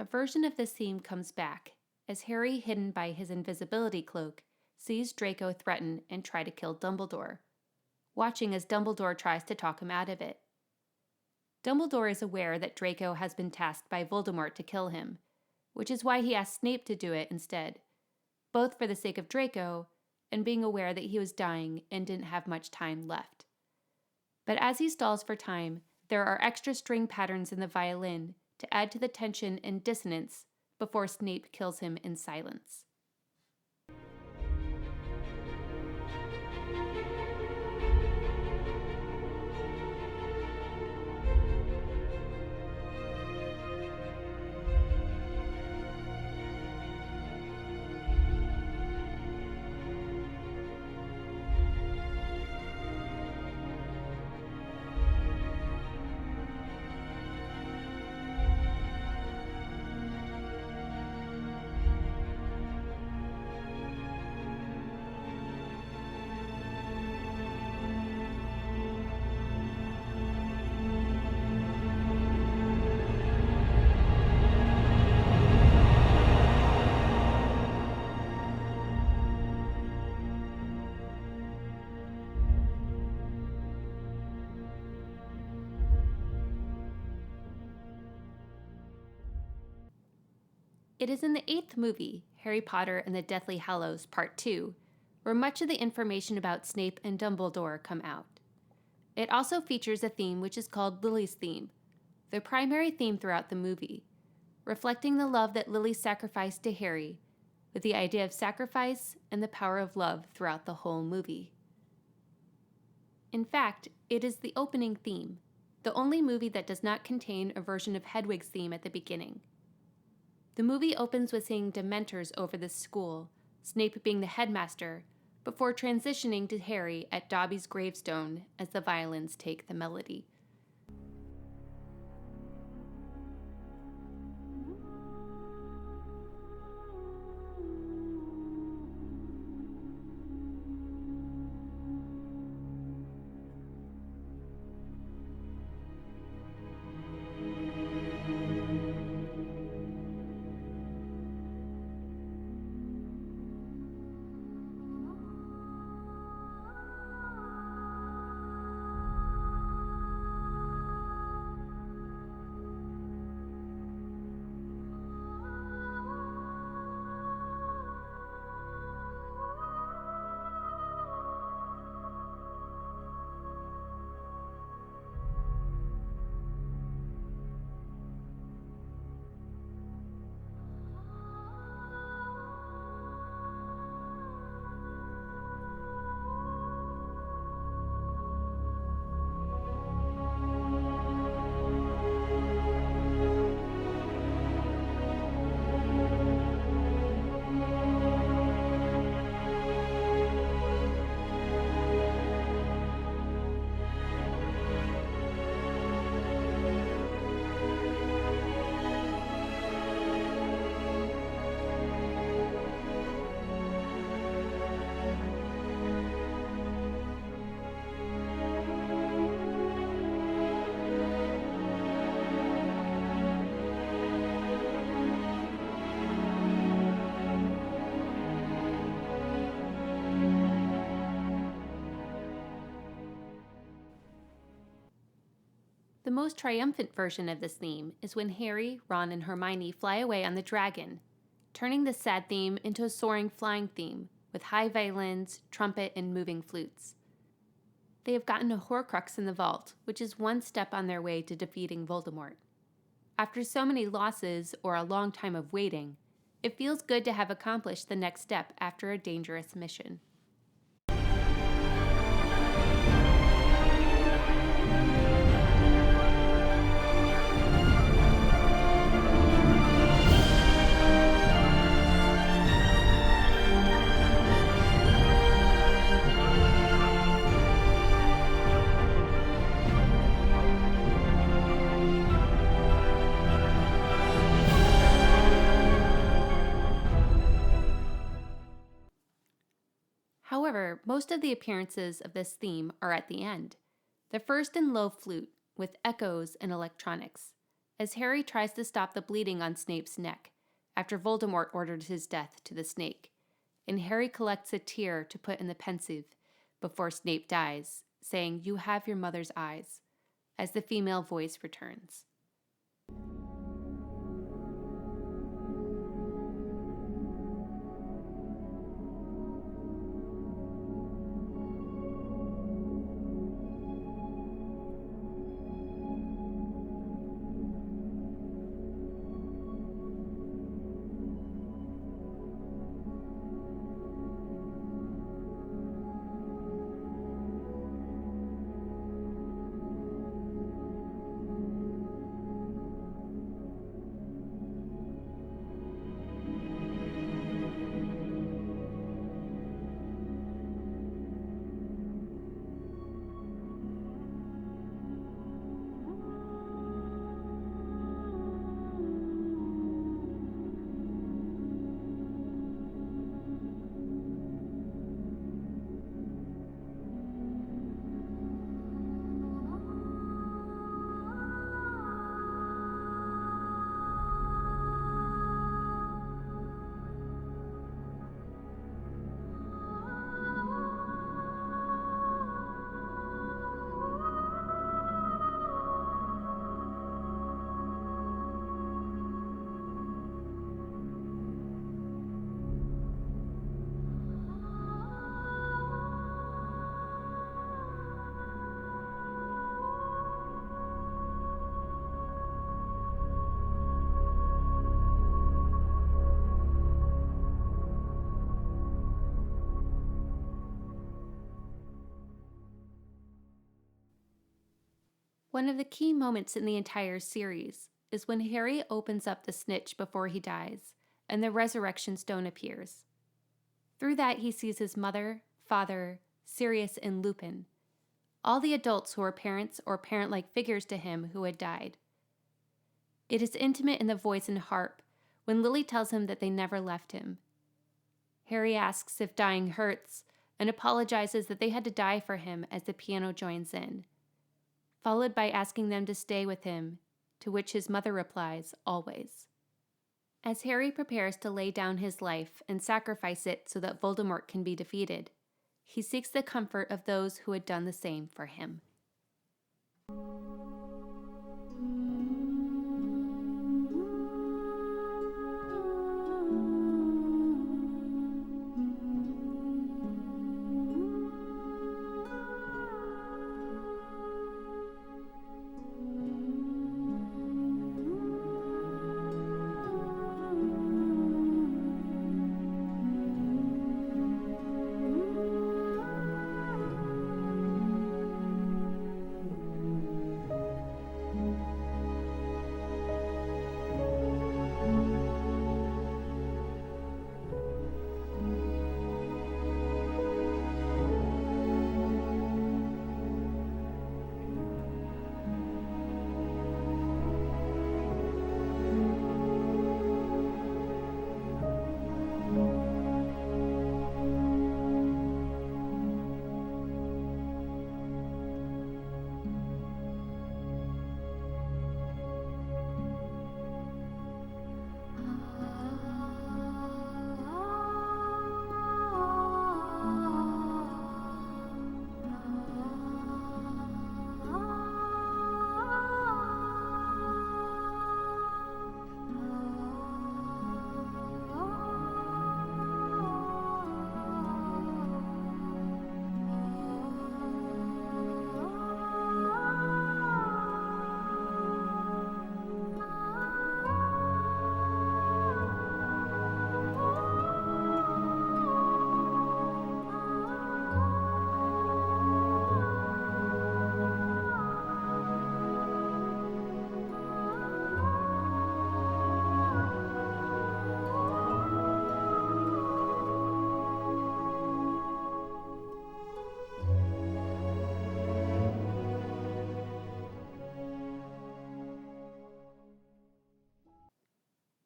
A version of this theme comes back, as Harry, hidden by his invisibility cloak, sees Draco threaten and try to kill Dumbledore, watching as Dumbledore tries to talk him out of it. Dumbledore is aware that Draco has been tasked by Voldemort to kill him, which is why he asked Snape to do it instead, both for the sake of Draco and being aware that he was dying and didn't have much time left. But as he stalls for time, there are extra string patterns in the violin to add to the tension and dissonance before Snape kills him in silence. It is in the 8th movie, Harry Potter and the Deathly Hallows Part 2, where much of the information about Snape and Dumbledore come out. It also features a theme which is called Lily's theme, the primary theme throughout the movie, reflecting the love that Lily sacrificed to Harry, with the idea of sacrifice and the power of love throughout the whole movie. In fact, it is the opening theme, the only movie that does not contain a version of Hedwig's theme at the beginning. The movie opens with seeing Dementors over the school, Snape being the headmaster, before transitioning to Harry at Dobby's gravestone as the violins take the melody. most triumphant version of this theme is when Harry, Ron, and Hermione fly away on the dragon, turning the sad theme into a soaring flying theme with high violins, trumpet, and moving flutes. They have gotten a Horcrux in the vault, which is one step on their way to defeating Voldemort. After so many losses or a long time of waiting, it feels good to have accomplished the next step after a dangerous mission. However, most of the appearances of this theme are at the end. The first in low flute, with echoes and electronics, as Harry tries to stop the bleeding on Snape's neck, after Voldemort ordered his death to the snake, and Harry collects a tear to put in the pensieve before Snape dies, saying, "You have your mother's eyes," as the female voice returns. One of the key moments in the entire series is when Harry opens up the snitch before he dies, and the resurrection stone appears. Through that, he sees his mother, father, Sirius, and Lupin, all the adults who were parents or parent-like figures to him who had died. It is intimate in the voice and harp when Lily tells him that they never left him. Harry asks if dying hurts and apologizes that they had to die for him as the piano joins in, followed by asking them to stay with him, to which his mother replies, "Always." As Harry prepares to lay down his life and sacrifice it so that Voldemort can be defeated, he seeks the comfort of those who had done the same for him.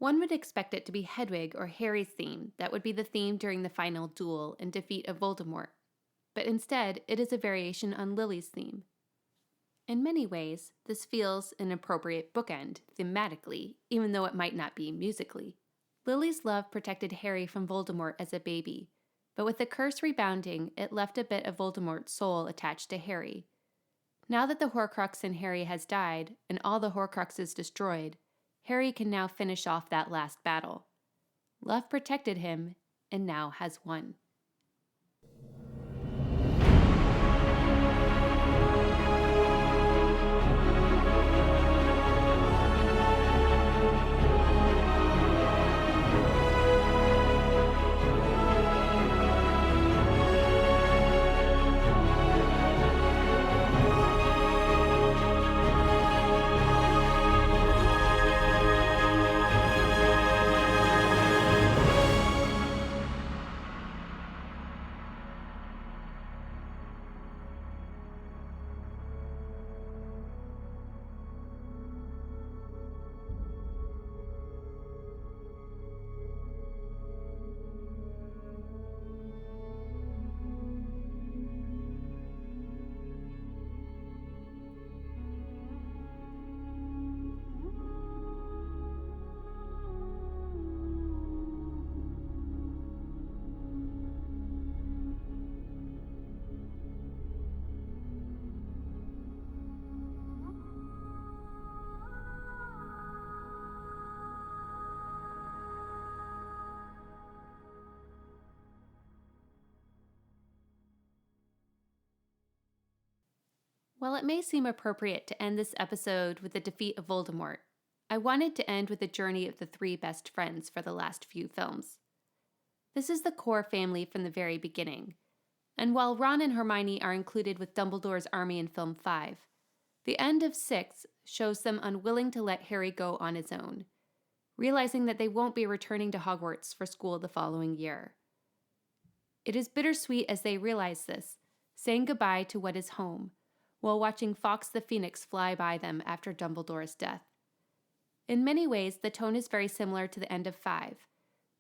One would expect it to be Hedwig or Harry's theme that would be the theme during the final duel and defeat of Voldemort, but instead it is a variation on Lily's theme. In many ways, this feels an appropriate bookend, thematically, even though it might not be musically. Lily's love protected Harry from Voldemort as a baby, but with the curse rebounding, it left a bit of Voldemort's soul attached to Harry. Now that the Horcrux in Harry has died, and all the Horcruxes destroyed, Harry can now finish off that last battle. Love protected him, and now has won. While it may seem appropriate to end this episode with the defeat of Voldemort, I wanted to end with the journey of the three best friends for the last few films. This is the core family from the very beginning, and while Ron and Hermione are included with Dumbledore's army in film 5, the end of 6 shows them unwilling to let Harry go on his own, realizing that they won't be returning to Hogwarts for school the following year. It is bittersweet as they realize this, saying goodbye to what is home, while watching Fawkes the Phoenix fly by them after Dumbledore's death. In many ways, the tone is very similar to the end of 5,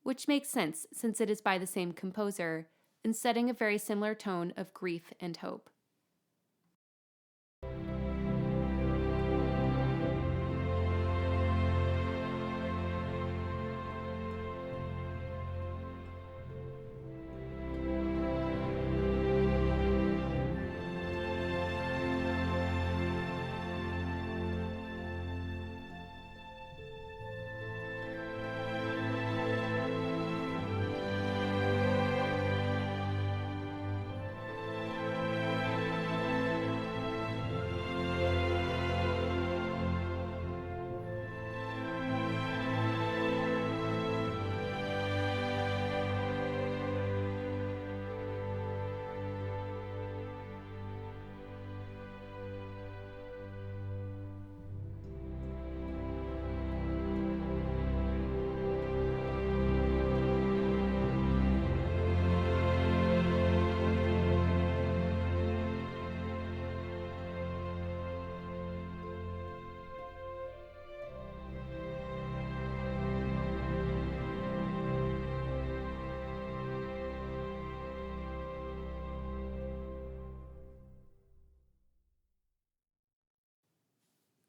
which makes sense since it is by the same composer and setting a very similar tone of grief and hope.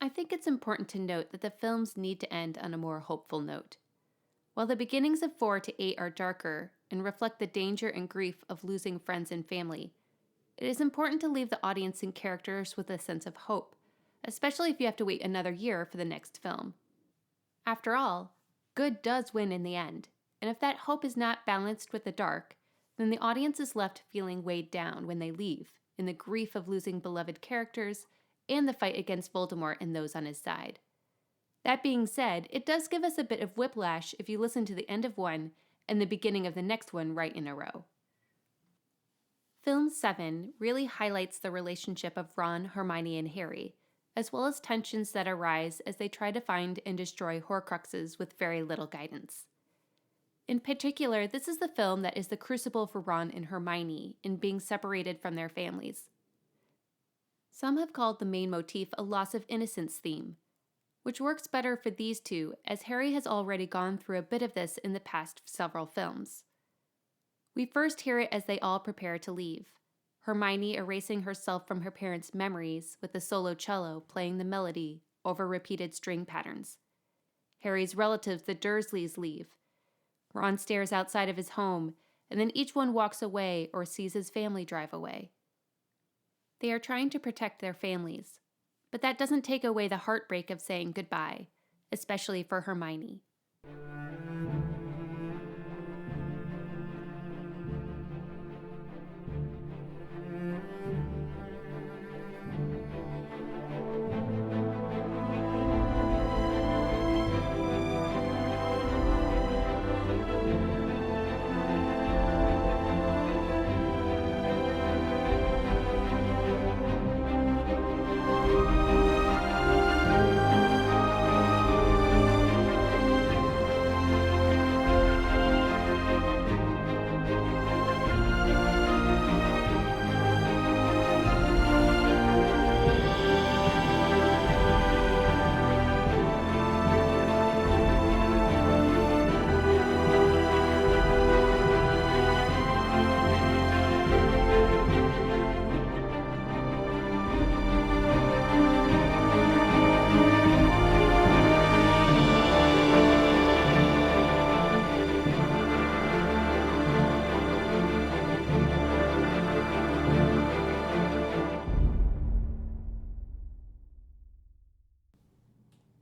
I think it's important to note that the films need to end on a more hopeful note. While the beginnings of 4 to 8 are darker and reflect the danger and grief of losing friends and family, it is important to leave the audience and characters with a sense of hope, especially if you have to wait another year for the next film. After all, good does win in the end, and if that hope is not balanced with the dark, then the audience is left feeling weighed down when they leave, in the grief of losing beloved characters and the fight against Voldemort and those on his side. That being said, it does give us a bit of whiplash if you listen to the end of one and the beginning of the next one right in a row. Film 7 really highlights the relationship of Ron, Hermione, and Harry, as well as tensions that arise as they try to find and destroy Horcruxes with very little guidance. In particular, this is the film that is the crucible for Ron and Hermione in being separated from their families. Some have called the main motif a loss of innocence theme. which works better for these two as Harry has already gone through a bit of this in the past several films. We first hear it as they all prepare to leave, Hermione erasing herself from her parents' memories with the solo cello playing the melody over repeated string patterns. Harry's relatives, the Dursleys, leave. Ron stares outside of his home, and then each one walks away or sees his family drive away. They are trying to protect their families, but that doesn't take away the heartbreak of saying goodbye, especially for Hermione.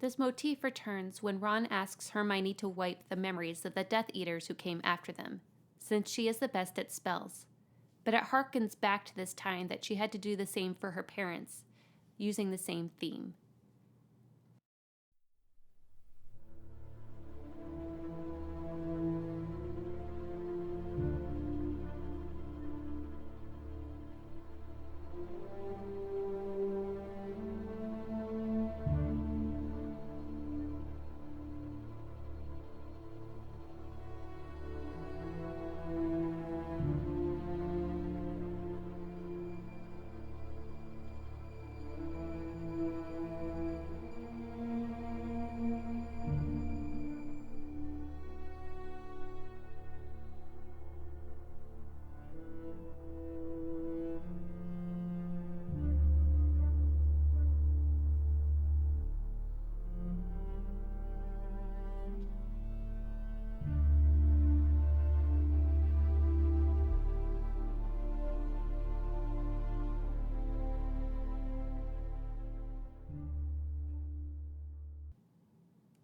This motif returns when Ron asks Hermione to wipe the memories of the Death Eaters who came after them, since she is the best at spells. But it harkens back to this time that she had to do the same for her parents, using the same theme.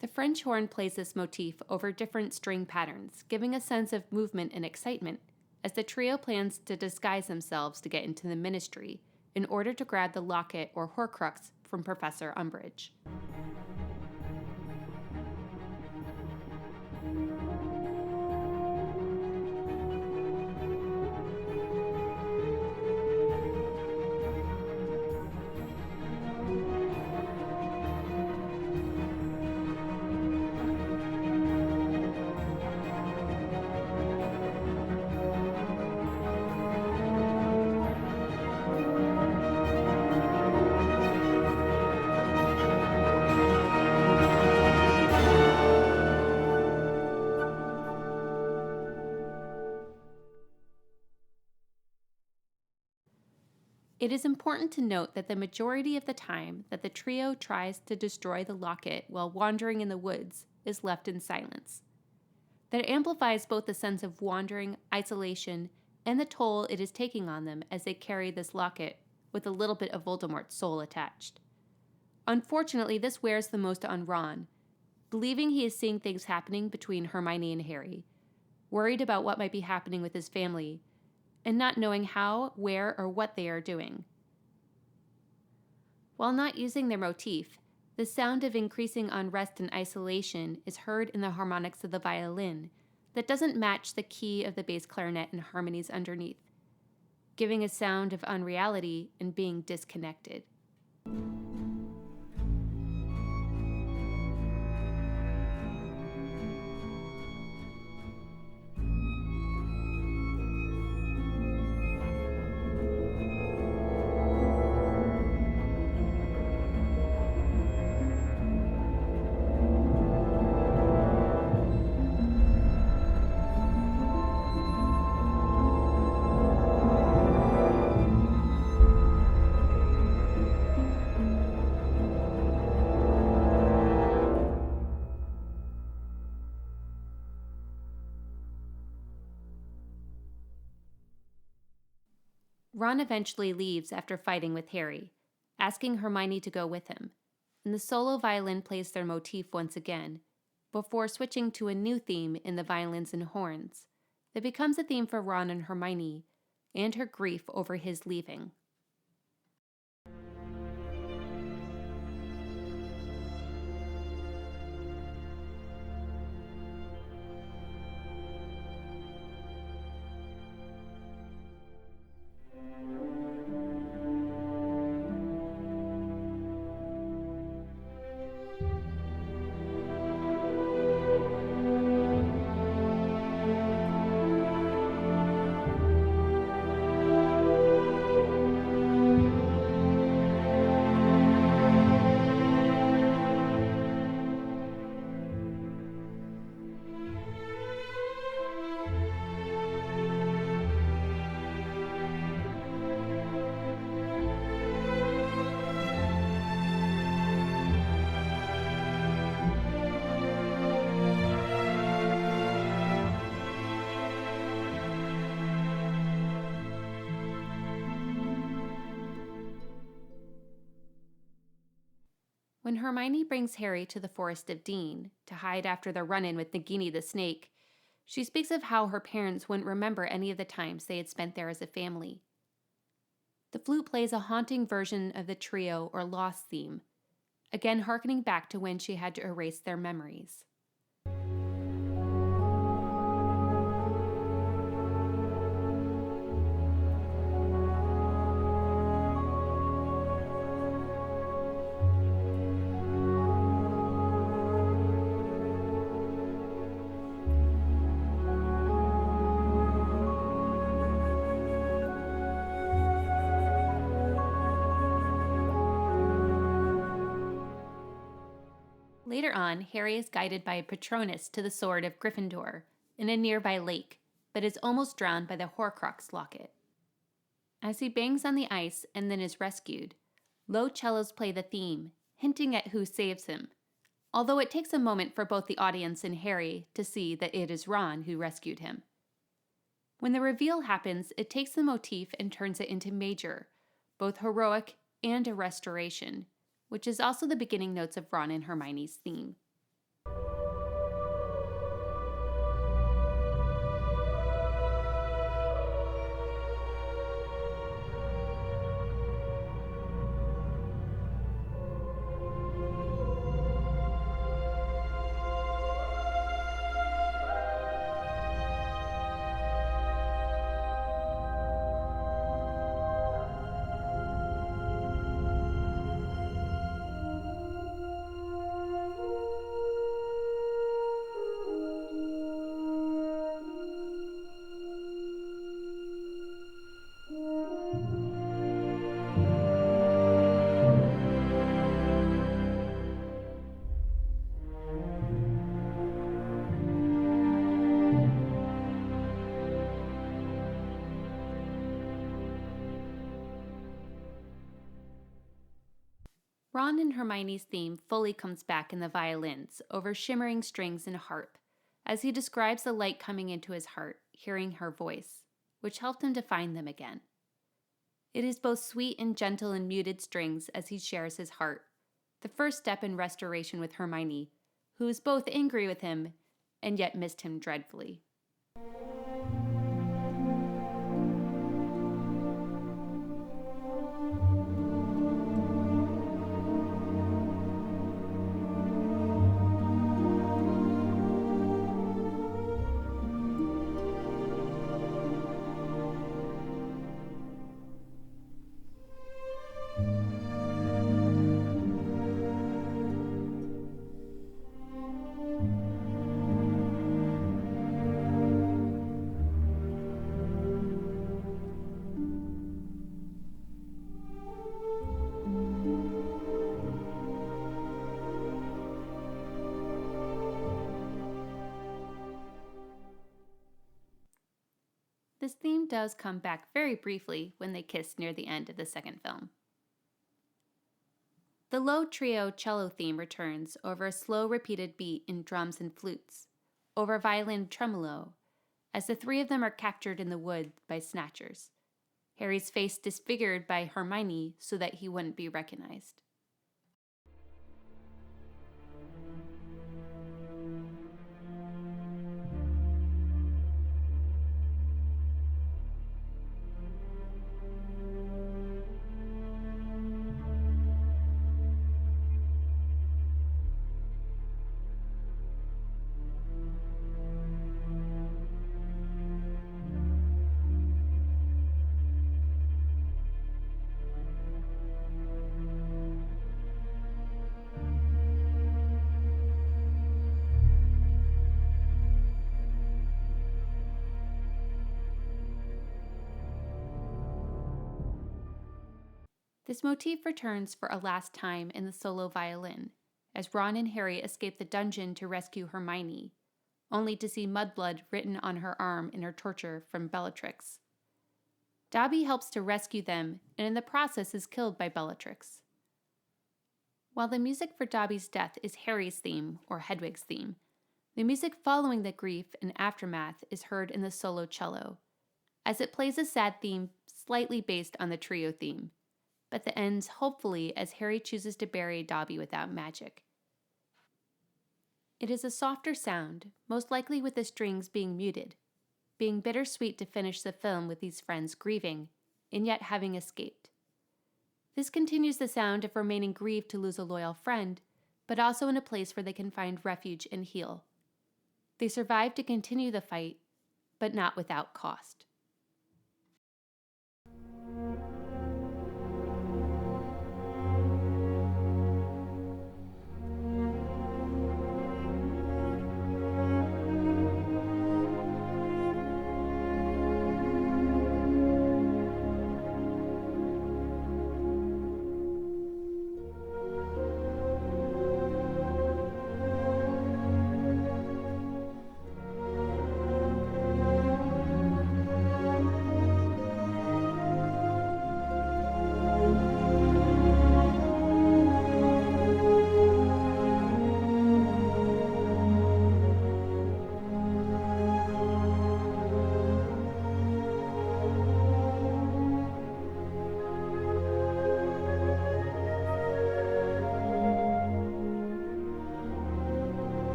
The French horn plays this motif over different string patterns, giving a sense of movement and excitement, as the trio plans to disguise themselves to get into the Ministry in order to grab the locket or Horcrux from Professor Umbridge. It is important to note that the majority of the time that the trio tries to destroy the locket while wandering in the woods is left in silence. That amplifies both the sense of wandering, isolation, and the toll it is taking on them as they carry this locket with a little bit of Voldemort's soul attached. Unfortunately, this wears the most on Ron, believing he is seeing things happening between Hermione and Harry, worried about what might be happening with his family, and not knowing how, where, or what they are doing. While not using their motif, the sound of increasing unrest and isolation is heard in the harmonics of the violin that doesn't match the key of the bass clarinet and harmonies underneath, giving a sound of unreality and being disconnected. Ron eventually leaves after fighting with Harry, asking Hermione to go with him, and the solo violin plays their motif once again, before switching to a new theme in the violins and horns that becomes a theme for Ron and Hermione and her grief over his leaving. When Hermione brings Harry to the Forest of Dean to hide after their run-in with Nagini the snake, she speaks of how her parents wouldn't remember any of the times they had spent there as a family. The flute plays a haunting version of the trio or lost theme, again hearkening back to when she had to erase their memories. Later on, Harry is guided by a Patronus to the sword of Gryffindor in a nearby lake, but is almost drowned by the Horcrux locket. As he bangs on the ice and then is rescued, low cellos play the theme, hinting at who saves him, although it takes a moment for both the audience and Harry to see that it is Ron who rescued him. When the reveal happens, it takes the motif and turns it into major, both heroic and a restoration, which is also the beginning notes of Ron and Hermione's theme. Ron and Hermione's theme fully comes back in the violins over shimmering strings and harp, as he describes the light coming into his heart, hearing her voice, which helped him to find them again. It is both sweet and gentle in muted strings as he shares his heart, the first step in restoration with Hermione, who is both angry with him and yet missed him dreadfully. This theme does come back very briefly when they kiss near the end of the second film. The low trio cello theme returns over a slow repeated beat in drums and flutes, over violin tremolo, as the three of them are captured in the wood by snatchers. Harry's face disfigured by Hermione so that he wouldn't be recognized. This motif returns for a last time in the solo violin, as Ron and Harry escape the dungeon to rescue Hermione, only to see mudblood written on her arm in her torture from Bellatrix. Dobby helps to rescue them, and in the process is killed by Bellatrix. While the music for Dobby's death is Harry's theme, or Hedwig's theme, the music following the grief and aftermath is heard in the solo cello, as it plays a sad theme slightly based on the trio theme, but that ends hopefully as Harry chooses to bury Dobby without magic. It is a softer sound, most likely with the strings being muted, being bittersweet to finish the film with these friends grieving, and yet having escaped. This continues the sound of remaining grieved to lose a loyal friend, but also in a place where they can find refuge and heal. They survive to continue the fight, but not without cost.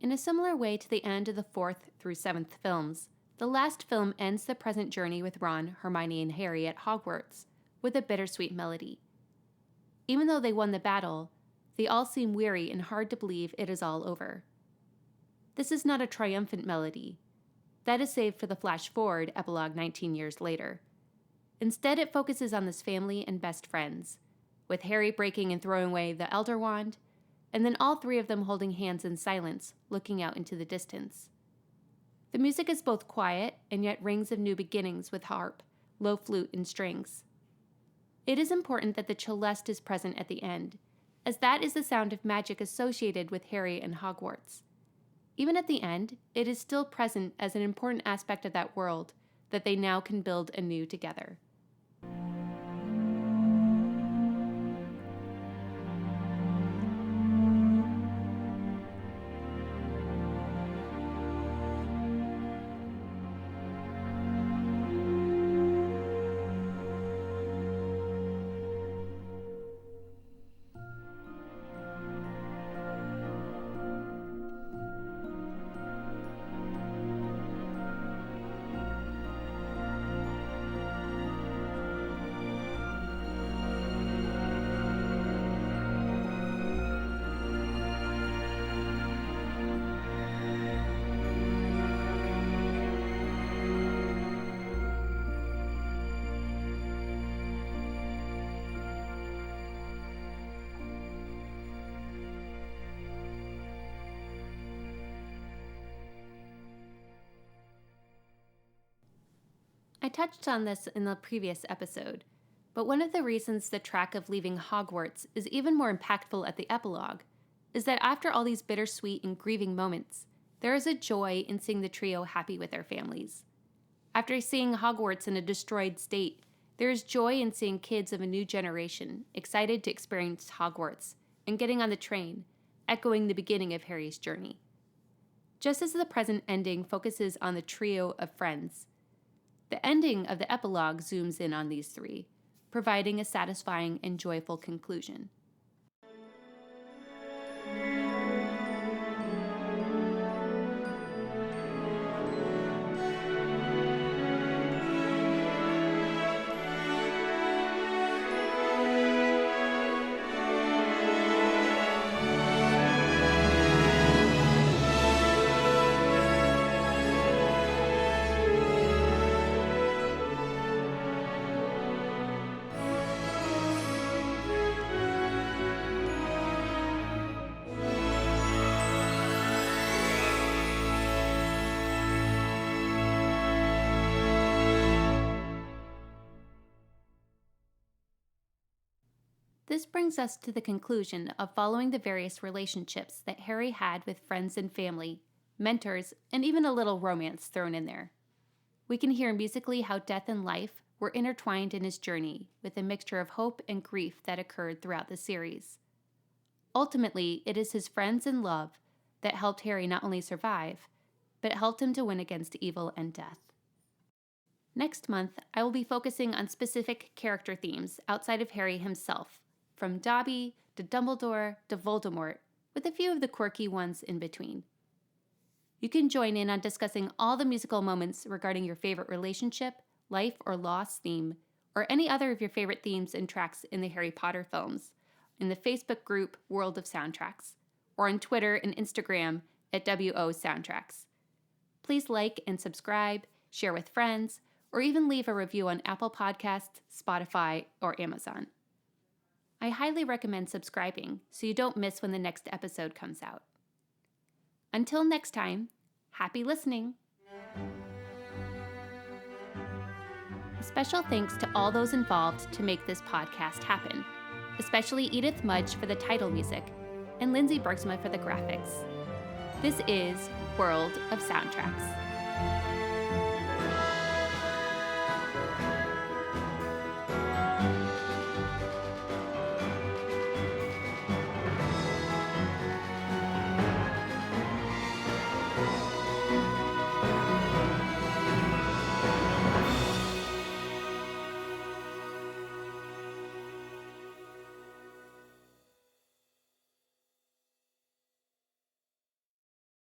In a similar way to the end of the 4th through 7th films, the last film ends the present journey with Ron, Hermione, and Harry at Hogwarts with a bittersweet melody. Even though they won the battle, they all seem weary and hard to believe it is all over. This is not a triumphant melody. That is saved for the flash-forward epilogue 19 years later. Instead, it focuses on this family and best friends, with Harry breaking and throwing away the Elder Wand, and then all three of them holding hands in silence, looking out into the distance. The music is both quiet and yet rings of new beginnings with harp, low flute, and strings. It is important that the celeste is present at the end, as that is the sound of magic associated with Harry and Hogwarts. Even at the end, it is still present as an important aspect of that world that they now can build anew together. I touched on this in the previous episode, but one of the reasons the track of leaving Hogwarts is even more impactful at the epilogue is that after all these bittersweet and grieving moments, there is a joy in seeing the trio happy with their families. After seeing Hogwarts in a destroyed state, there is joy in seeing kids of a new generation excited to experience Hogwarts and getting on the train, echoing the beginning of Harry's journey. Just as the present ending focuses on the trio of friends, the ending of the epilogue zooms in on these three, providing a satisfying and joyful conclusion. This brings us to the conclusion of following the various relationships that Harry had with friends and family, mentors, and even a little romance thrown in there. We can hear musically how death and life were intertwined in his journey with a mixture of hope and grief that occurred throughout the series. Ultimately, it is his friends and love that helped Harry not only survive, but helped him to win against evil and death. Next month, I will be focusing on specific character themes outside of Harry himself, from Dobby to Dumbledore to Voldemort, with a few of the quirky ones in between. You can join in on discussing all the musical moments regarding your favorite relationship, life or loss theme, or any other of your favorite themes and tracks in the Harry Potter films in the Facebook group World of Soundtracks, or on Twitter and Instagram at WO Soundtracks. Please like and subscribe, share with friends, or even leave a review on Apple Podcasts, Spotify, or Amazon. I highly recommend subscribing so you don't miss when the next episode comes out. Until next time, happy listening! A special thanks to all those involved to make this podcast happen, especially Edith Mudge for the title music and Lindsay Bergsma for the graphics. This is World of Soundtracks.